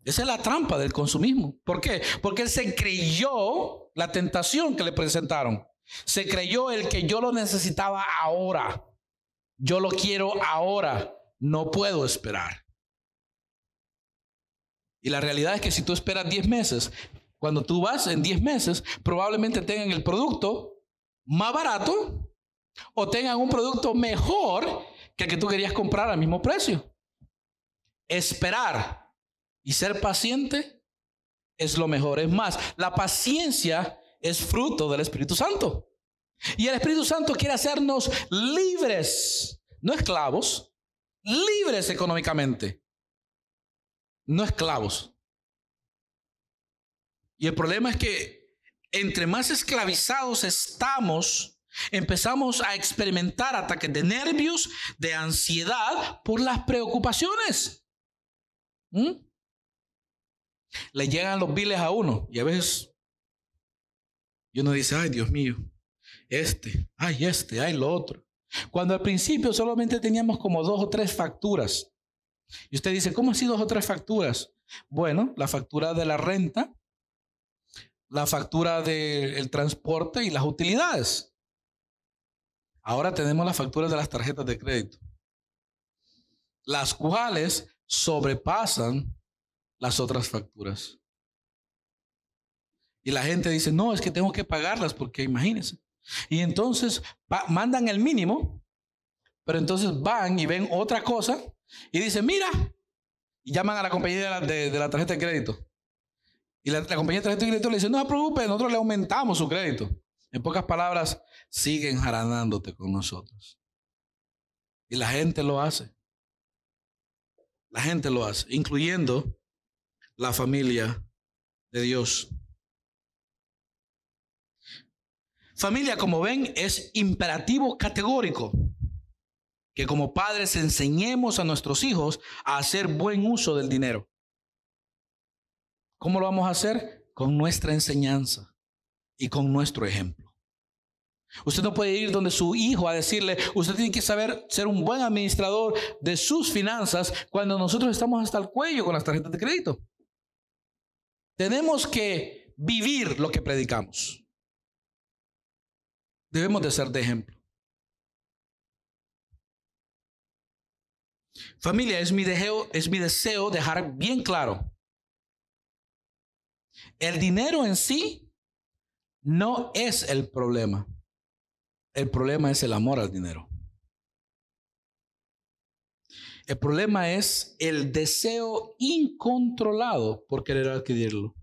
Esa es la trampa del consumismo. ¿Por qué? Porque él se creyó la tentación que le presentaron. Se creyó el que yo lo necesitaba ahora. Yo lo quiero ahora. No puedo esperar. Y la realidad es que si tú esperas 10 meses, cuando tú vas en 10 meses, probablemente tengan el producto más barato o tengan un producto mejor que el que tú querías comprar al mismo precio. Esperar y ser paciente es lo mejor. Es más, la paciencia es fruto del Espíritu Santo. Y el Espíritu Santo quiere hacernos libres, no esclavos, libres económicamente, no esclavos. Y el problema es que entre más esclavizados estamos, empezamos a experimentar ataques de nervios, de ansiedad por las preocupaciones. Le llegan los biles a uno y a veces y uno dice, ay Dios mío, ay lo otro. Cuando al principio solamente teníamos como 2 o 3 facturas. Y usted dice, ¿cómo así 2 o 3 facturas? Bueno, la factura de la renta, la factura del transporte y las utilidades. Ahora tenemos las facturas de las tarjetas de crédito, las cuales sobrepasan las otras facturas. Y la gente dice, no, es que tengo que pagarlas porque imagínense. Y entonces mandan el mínimo, pero entonces van y ven otra cosa y dicen, mira, y llaman a la compañía de la tarjeta de crédito. Y la compañía de tarjeta de crédito le dice, no se preocupe, nosotros le aumentamos su crédito. En pocas palabras, siguen jaranándote con nosotros. Y la gente lo hace. La gente lo hace, incluyendo la familia de Dios. Familia, como ven, es imperativo categórico que como padres enseñemos a nuestros hijos a hacer buen uso del dinero. ¿Cómo lo vamos a hacer? Con nuestra enseñanza y con nuestro ejemplo. Usted no puede ir donde su hijo a decirle, usted tiene que saber ser un buen administrador de sus finanzas cuando nosotros estamos hasta el cuello con las tarjetas de crédito. Tenemos que vivir lo que predicamos. Debemos de ser de ejemplo. Familia, es mi deseo dejar bien claro. El dinero en sí no es el problema. El problema es el amor al dinero. El problema es el deseo incontrolado por querer adquirirlo.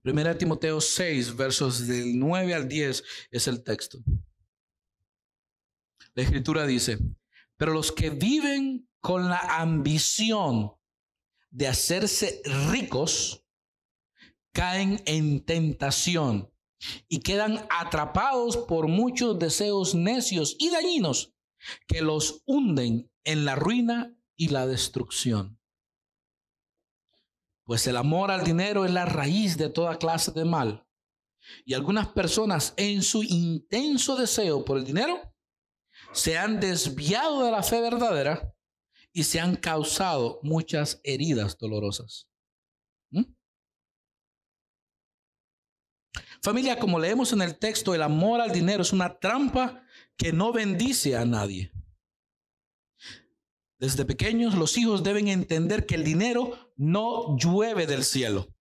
1 Timoteo 6, versos del 9 al 10 es el texto. La Escritura dice: pero los que viven con la ambición de hacerse ricos caen en tentación y quedan atrapados por muchos deseos necios y dañinos que los hunden en la ruina y la destrucción. Pues el amor al dinero es la raíz de toda clase de mal. Y algunas personas, en su intenso deseo por el dinero, se han desviado de la fe verdadera y se han causado muchas heridas dolorosas. Familia, como leemos en el texto, el amor al dinero es una trampa que no bendice a nadie. Desde pequeños, los hijos deben entender que el dinero no llueve del cielo.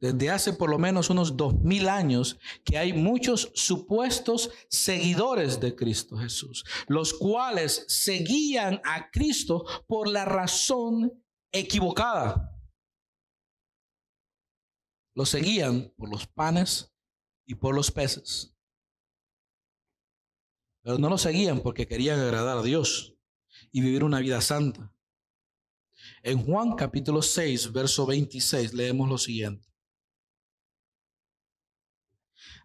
Desde hace por lo menos unos 2000 años que hay muchos supuestos seguidores de Cristo Jesús, los cuales seguían a Cristo por la razón equivocada. Lo seguían por los panes y por los peces. Pero no lo seguían porque querían agradar a Dios y vivir una vida santa. En Juan capítulo 6, verso 26, leemos lo siguiente.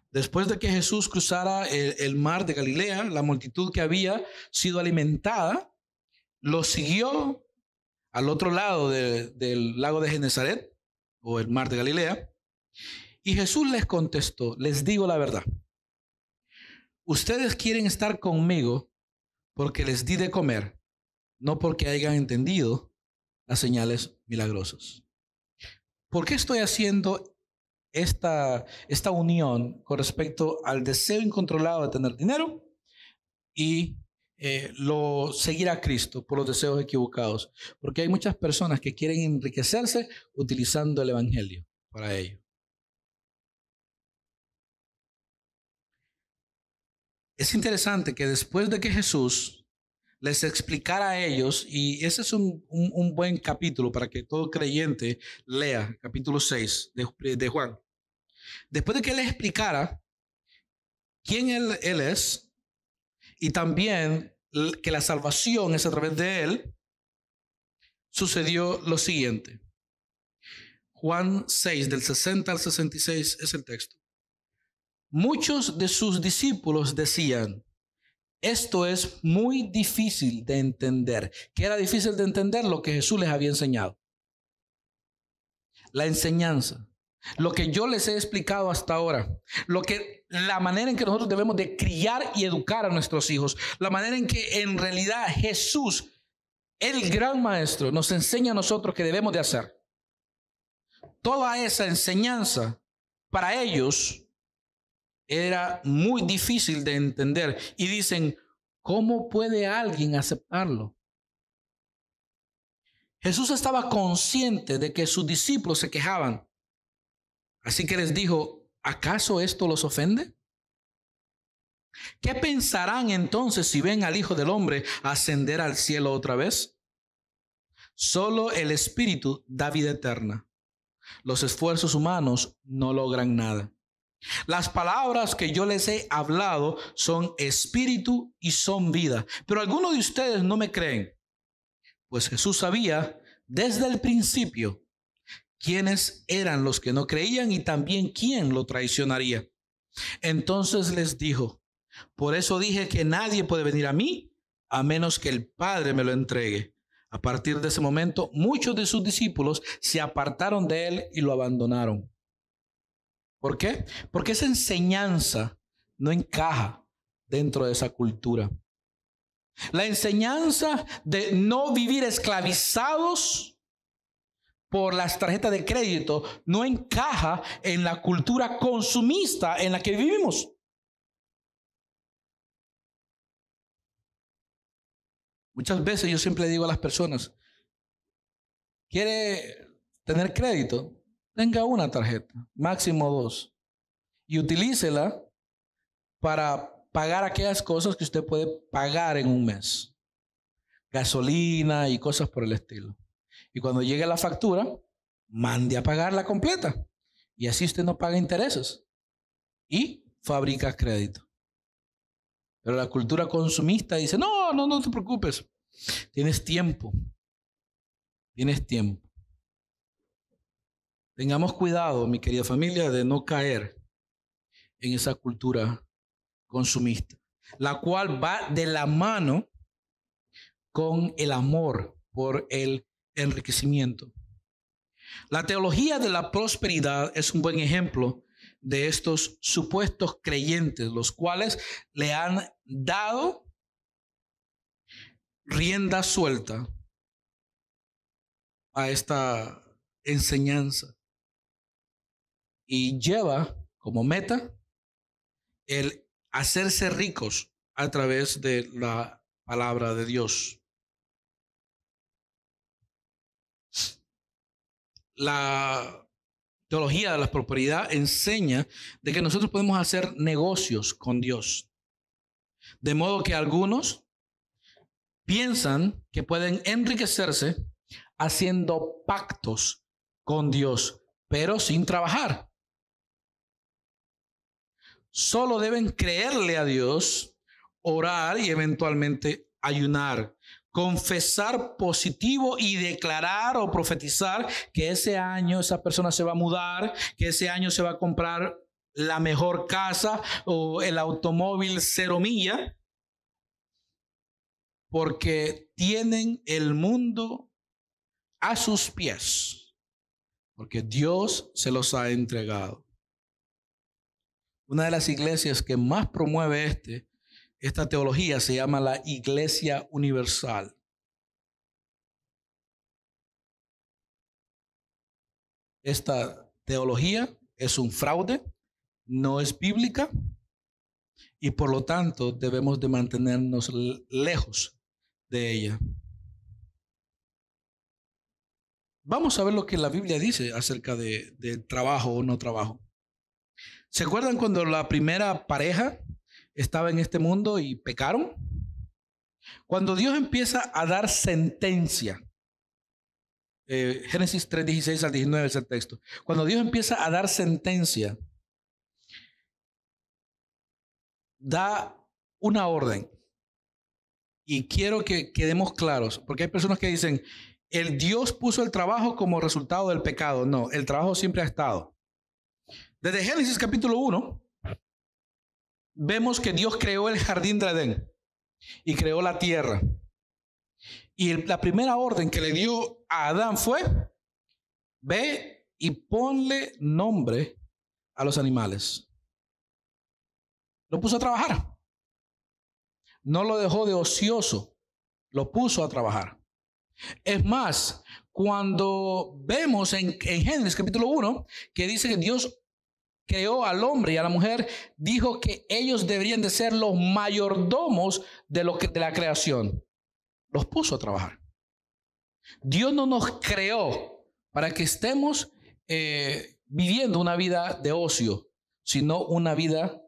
Después de que Jesús cruzara el mar de Galilea, la multitud que había sido alimentada lo siguió al otro lado del lago de Genesaret, o el mar de Galilea. Y Jesús les contestó: les digo la verdad. Ustedes quieren estar conmigo porque les di de comer, no porque hayan entendido las señales milagrosas. ¿Por qué estoy haciendo esta unión con respecto al deseo incontrolado de tener dinero y seguir a Cristo por los deseos equivocados? Porque hay muchas personas que quieren enriquecerse utilizando el evangelio para ello. Es interesante que después de que Jesús les explicara a ellos, y ese es un buen capítulo para que todo creyente lea, capítulo 6 de Juan. Después de que les explicara quién él es, y también que la salvación es a través de él, sucedió lo siguiente. Juan 6, del 60 al 66 es el texto. Muchos de sus discípulos decían: esto es muy difícil de entender. ¿Qué era difícil de entender? Lo que Jesús les había enseñado. La enseñanza. Lo que yo les he explicado hasta ahora. La manera en que nosotros debemos de criar y educar a nuestros hijos. La manera en que en realidad Jesús, el gran maestro, nos enseña a nosotros que debemos de hacer. Toda esa enseñanza para ellos era muy difícil de entender. Y dicen: ¿cómo puede alguien aceptarlo? Jesús estaba consciente de que sus discípulos se quejaban. Así que les dijo: ¿acaso esto los ofende? ¿Qué pensarán entonces si ven al Hijo del Hombre ascender al cielo otra vez? Solo el Espíritu da vida eterna. Los esfuerzos humanos no logran nada. Las palabras que yo les he hablado son espíritu y son vida. Pero algunos de ustedes no me creen. Pues Jesús sabía desde el principio quiénes eran los que no creían y también quién lo traicionaría. Entonces les dijo: por eso dije que nadie puede venir a mí a menos que el Padre me lo entregue. A partir de ese momento, muchos de sus discípulos se apartaron de él y lo abandonaron. ¿Por qué? Porque esa enseñanza no encaja dentro de esa cultura. La enseñanza de no vivir esclavizados por las tarjetas de crédito no encaja en la cultura consumista en la que vivimos. Muchas veces yo siempre digo a las personas: ¿quiere tener crédito? Tenga una tarjeta, máximo 2, y utilícela para pagar aquellas cosas que usted puede pagar en un mes. gasolina y cosas por el estilo. Y cuando llegue la factura, mande a pagarla completa. Y así usted no paga intereses. Y fabrica crédito. Pero la cultura consumista dice, no te preocupes. Tienes tiempo. Tienes tiempo. Tengamos cuidado, mi querida familia, de no caer en esa cultura consumista, la cual va de la mano con el amor por el enriquecimiento. La teología de la prosperidad es un buen ejemplo de estos supuestos creyentes, los cuales le han dado rienda suelta a esta enseñanza y lleva como meta el hacerse ricos a través de la palabra de Dios. La teología de la prosperidad enseña de que nosotros podemos hacer negocios con Dios. De modo que algunos piensan que pueden enriquecerse haciendo pactos con Dios, pero sin trabajar. Solo deben creerle a Dios, orar y eventualmente ayunar, confesar positivo y declarar o profetizar que ese año esa persona se va a mudar, que ese año se va a comprar la mejor casa o el automóvil 0 milla, porque tienen el mundo a sus pies, porque Dios se los ha entregado. Una de las iglesias que más promueve esta teología se llama la Iglesia Universal. Esta teología es un fraude, no es bíblica y por lo tanto debemos de mantenernos lejos de ella. Vamos a ver lo que la Biblia dice acerca de trabajo o no trabajo. ¿Se acuerdan cuando la primera pareja estaba en este mundo y pecaron? Cuando Dios empieza a dar sentencia, Génesis 3:16 al 19 es el texto. Cuando Dios empieza a dar sentencia, da una orden. Y quiero que quedemos claros, porque hay personas que dicen, el Dios puso el trabajo como resultado del pecado. No, el trabajo siempre ha estado. Desde Génesis capítulo 1, vemos que Dios creó el jardín de Edén y creó la tierra. Y la primera orden que le dio a Adán fue, ve y ponle nombre a los animales. Lo puso a trabajar. No lo dejó de ocioso, lo puso a trabajar. Es más, cuando vemos en Génesis capítulo 1, que dice que Dios creó al hombre y a la mujer, dijo que ellos deberían de ser los mayordomos de la creación. Los puso a trabajar. Dios no nos creó para que estemos viviendo una vida de ocio, sino una vida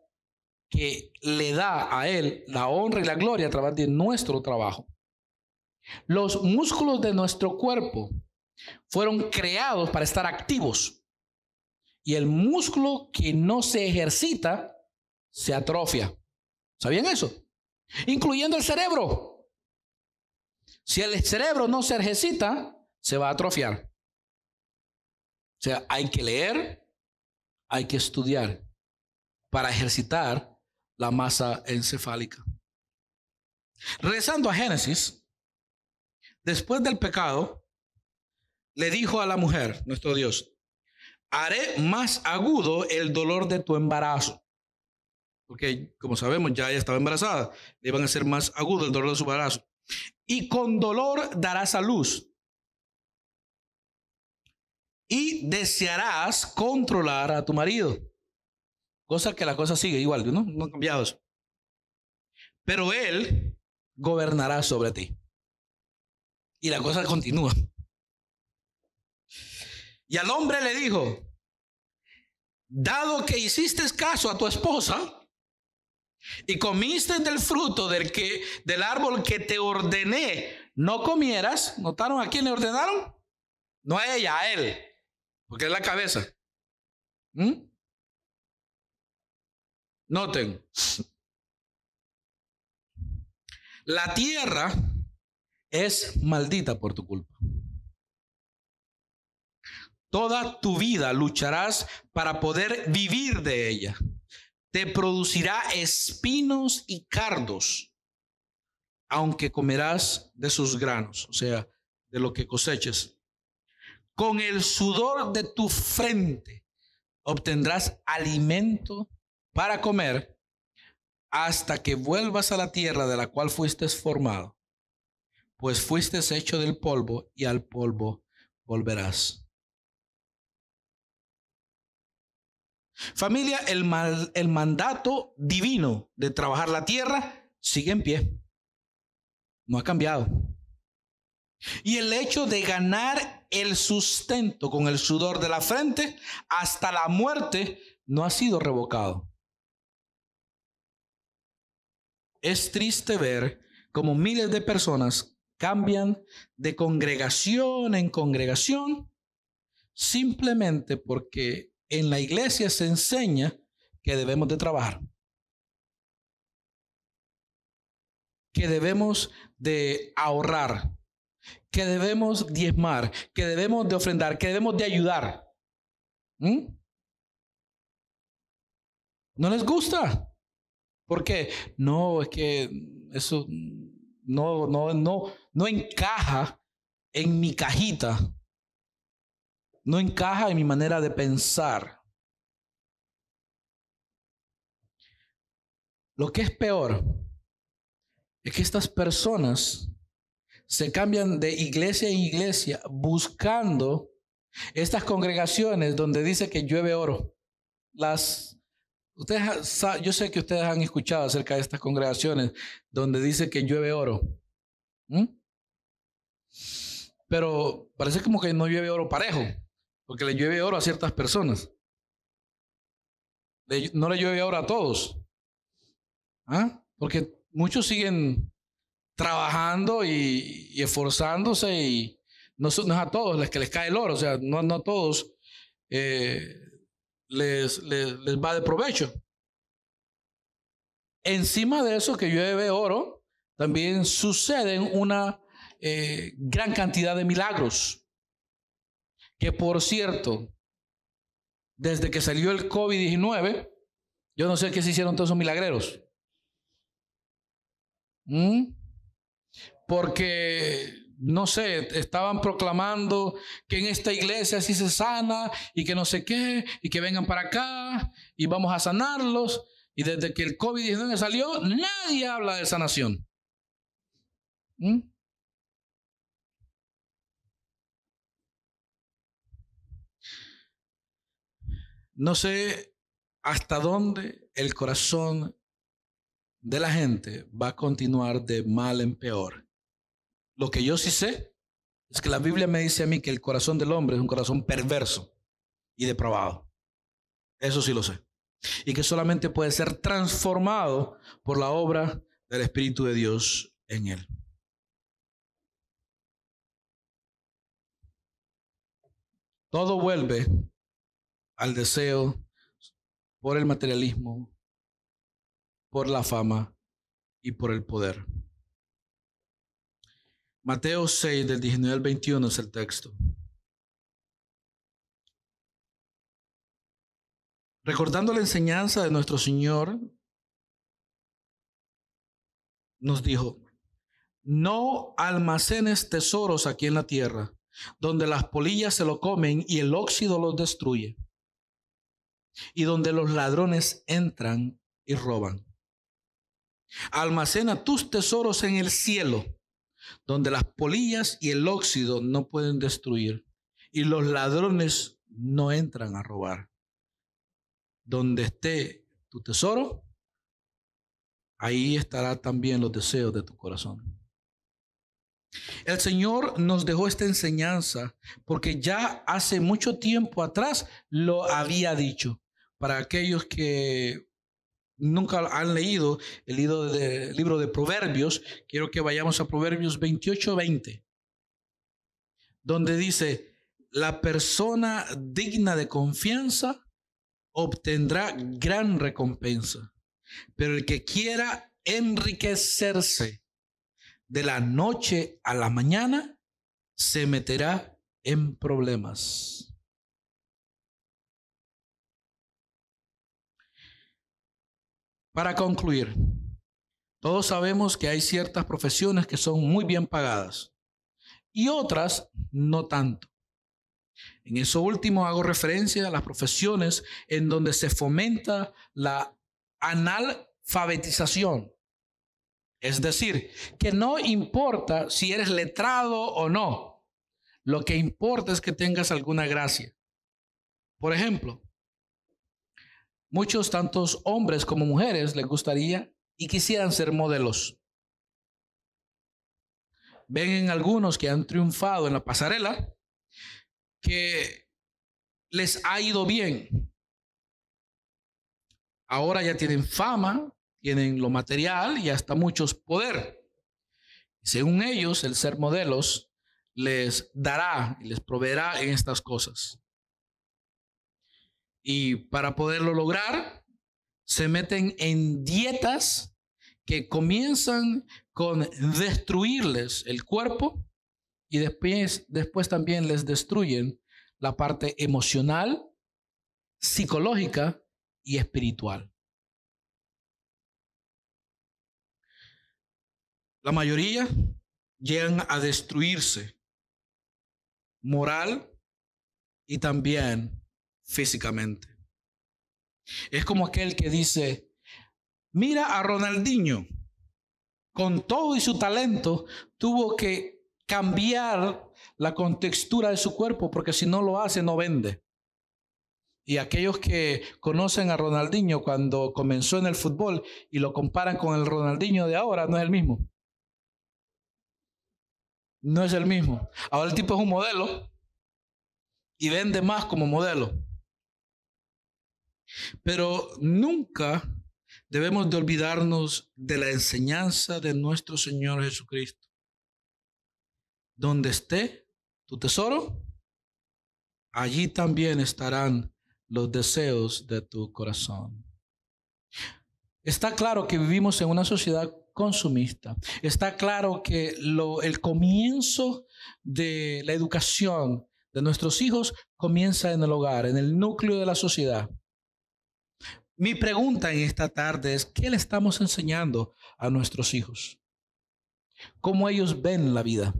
que le da a Él la honra y la gloria a través de nuestro trabajo. Los músculos de nuestro cuerpo fueron creados para estar activos. Y el músculo que no se ejercita se atrofia. ¿Sabían eso? Incluyendo el cerebro. Si el cerebro no se ejercita, se va a atrofiar. O sea, hay que leer, hay que estudiar para ejercitar la masa encefálica. Regresando a Génesis, después del pecado, le dijo a la mujer, nuestro Dios, haré más agudo el dolor de tu embarazo. Porque, como sabemos, ya ella estaba embarazada. Le iban a hacer más agudo el dolor de su embarazo. Y con dolor darás a luz. Y desearás controlar a tu marido. Cosa que la cosa sigue igual, ¿no? No ha cambiado eso. Pero él gobernará sobre ti. Y la cosa continúa. Y al hombre le dijo, dado que hiciste caso a tu esposa, y comiste del fruto del árbol que te ordené no comieras. ¿Notaron a quién le ordenaron? No a ella, a él, porque es la cabeza. Noten, la tierra es maldita por tu culpa. Toda tu vida lucharás para poder vivir de ella. Te producirá espinos y cardos, aunque comerás de sus granos, o sea, de lo que coseches. Con el sudor de tu frente obtendrás alimento para comer hasta que vuelvas a la tierra de la cual fuiste formado, pues fuiste hecho del polvo y al polvo volverás. Familia, el mandato divino de trabajar la tierra sigue en pie. No ha cambiado. Y el hecho de ganar el sustento con el sudor de la frente hasta la muerte no ha sido revocado. Es triste ver cómo miles de personas cambian de congregación en congregación simplemente porque en la iglesia se enseña que debemos de trabajar, que debemos de ahorrar, que debemos diezmar, que debemos de ofrendar, que debemos de ayudar. ¿No les gusta? ¿Por qué? No, es que eso no encaja en mi cajita. No encaja en mi manera de pensar. Lo que es peor es que estas personas se cambian de iglesia en iglesia buscando estas congregaciones donde dice que llueve oro. Yo sé que ustedes han escuchado acerca de estas congregaciones donde dice que llueve oro. Pero parece como que no llueve oro parejo, porque le llueve oro a ciertas personas. No le llueve oro a todos. Porque muchos siguen trabajando y esforzándose y no es a todos los que les cae el oro. O sea, no a todos les va de provecho. Encima de eso que llueve oro, también suceden una gran cantidad de milagros. Que por cierto, desde que salió el COVID-19, yo no sé qué se hicieron todos esos milagreros. Porque, no sé, estaban proclamando que en esta iglesia sí se sana y que no sé qué, y que vengan para acá y vamos a sanarlos. Y desde que el COVID-19 salió, nadie habla de sanación. No sé hasta dónde el corazón de la gente va a continuar de mal en peor. Lo que yo sí sé es que la Biblia me dice a mí que el corazón del hombre es un corazón perverso y depravado. Eso sí lo sé. Y que solamente puede ser transformado por la obra del Espíritu de Dios en él. Todo vuelve al deseo por el materialismo, por la fama y por el poder. Mateo 6, del 19 al 21 es el texto. Recordando la enseñanza de nuestro Señor, nos dijo: no almacenes tesoros aquí en la tierra, donde las polillas se lo comen y el óxido los destruye, y donde los ladrones entran y roban. Almacena tus tesoros en el cielo, donde las polillas y el óxido no pueden destruir, y los ladrones no entran a robar. Donde esté tu tesoro, ahí estará también los deseos de tu corazón. El Señor nos dejó esta enseñanza porque ya hace mucho tiempo atrás lo había dicho para aquellos que nunca han leído el libro de Proverbios, quiero que vayamos a Proverbios 28:20, donde dice: la persona digna de confianza obtendrá gran recompensa, pero el que quiera enriquecerse de la noche a la mañana se meterá en problemas. Para concluir, todos sabemos que hay ciertas profesiones que son muy bien pagadas y otras no tanto. En eso último hago referencia a las profesiones en donde se fomenta la analfabetización. Es decir, que no importa si eres letrado o no, lo que importa es que tengas alguna gracia. Por ejemplo, muchos, tantos hombres como mujeres, les gustaría y quisieran ser modelos. Ven en algunos que han triunfado en la pasarela que les ha ido bien. Ahora ya tienen fama, tienen lo material y hasta muchos poder. Según ellos, el ser modelos les dará y les proveerá en estas cosas. Y para poderlo lograr, se meten en dietas que comienzan con destruirles el cuerpo y después también les destruyen la parte emocional, psicológica y espiritual. La mayoría llegan a destruirse moral y también físicamente. Es como aquel que dice: mira a Ronaldinho, con todo y su talento, tuvo que cambiar la contextura de su cuerpo porque si no lo hace, no vende. Y aquellos que conocen a Ronaldinho cuando comenzó en el fútbol y lo comparan con el Ronaldinho de ahora, no es el mismo. No es el mismo. Ahora el tipo es un modelo y vende más como modelo. Pero nunca debemos de olvidarnos de la enseñanza de nuestro Señor Jesucristo. Donde esté tu tesoro, allí también estarán los deseos de tu corazón. Está claro que vivimos en una sociedad consumista. Está claro que el comienzo de la educación de nuestros hijos comienza en el hogar, en el núcleo de la sociedad. Mi pregunta en esta tarde es: ¿qué le estamos enseñando a nuestros hijos? ¿Cómo ellos ven la vida?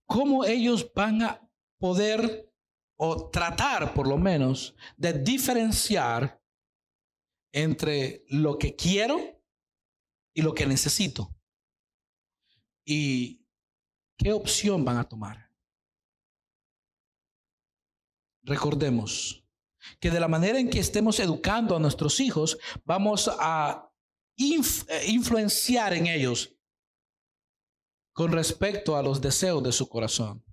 ¿Cómo ellos van a poder, o tratar por lo menos, de diferenciar entre lo que quiero y lo que necesito? ¿Y qué opción van a tomar? Recordemos que de la manera en que estemos educando a nuestros hijos, vamos a influenciar en ellos con respecto a los deseos de su corazón,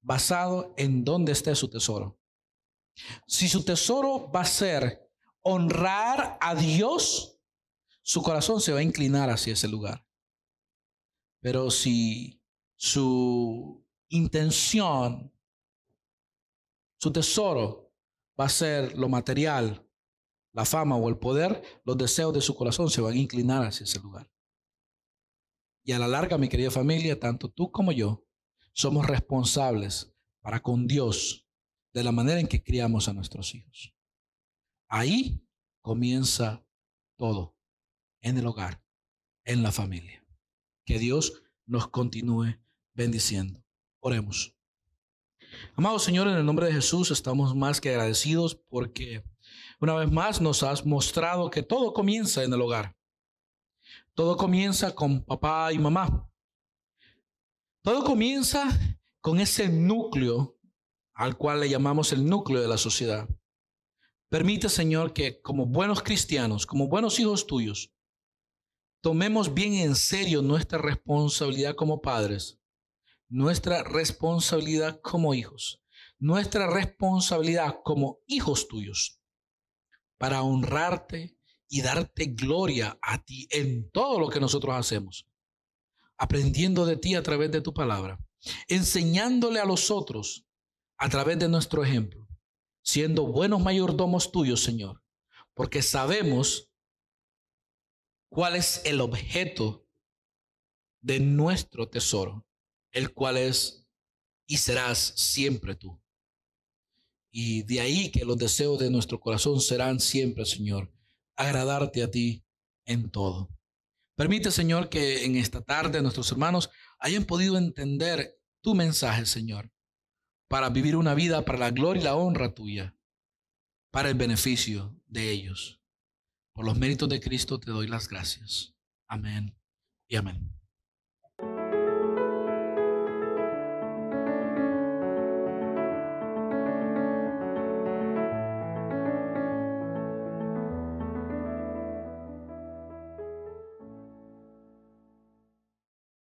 basado en dónde esté su tesoro. Si su tesoro va a ser honrar a Dios, su corazón se va a inclinar hacia ese lugar. Pero si su intención, su tesoro va a ser lo material, la fama o el poder, los deseos de su corazón se van a inclinar hacia ese lugar. Y a la larga, mi querida familia, tanto tú como yo somos responsables para con Dios de la manera en que criamos a nuestros hijos. Ahí comienza todo, en el hogar, en la familia. Que Dios nos continúe bendiciendo. Oremos. Amado Señor, en el nombre de Jesús estamos más que agradecidos porque una vez más nos has mostrado que todo comienza en el hogar. Todo comienza con papá y mamá. Todo comienza con ese núcleo al cual le llamamos el núcleo de la sociedad. Permite, Señor, que como buenos cristianos, como buenos hijos tuyos, tomemos bien en serio nuestra responsabilidad como padres, nuestra responsabilidad como hijos, nuestra responsabilidad como hijos tuyos, para honrarte y darte gloria a ti en todo lo que nosotros hacemos, aprendiendo de ti a través de tu palabra, enseñándole a los otros a través de nuestro ejemplo, siendo buenos mayordomos tuyos, Señor, porque sabemos cuál es el objeto de nuestro tesoro, el cual es y serás siempre tú. Y de ahí que los deseos de nuestro corazón serán siempre, Señor, agradarte a ti en todo. Permite, Señor, que en esta tarde nuestros hermanos hayan podido entender tu mensaje, Señor, para vivir una vida para la gloria y la honra tuya, para el beneficio de ellos. Por los méritos de Cristo te doy las gracias. Amén y amén.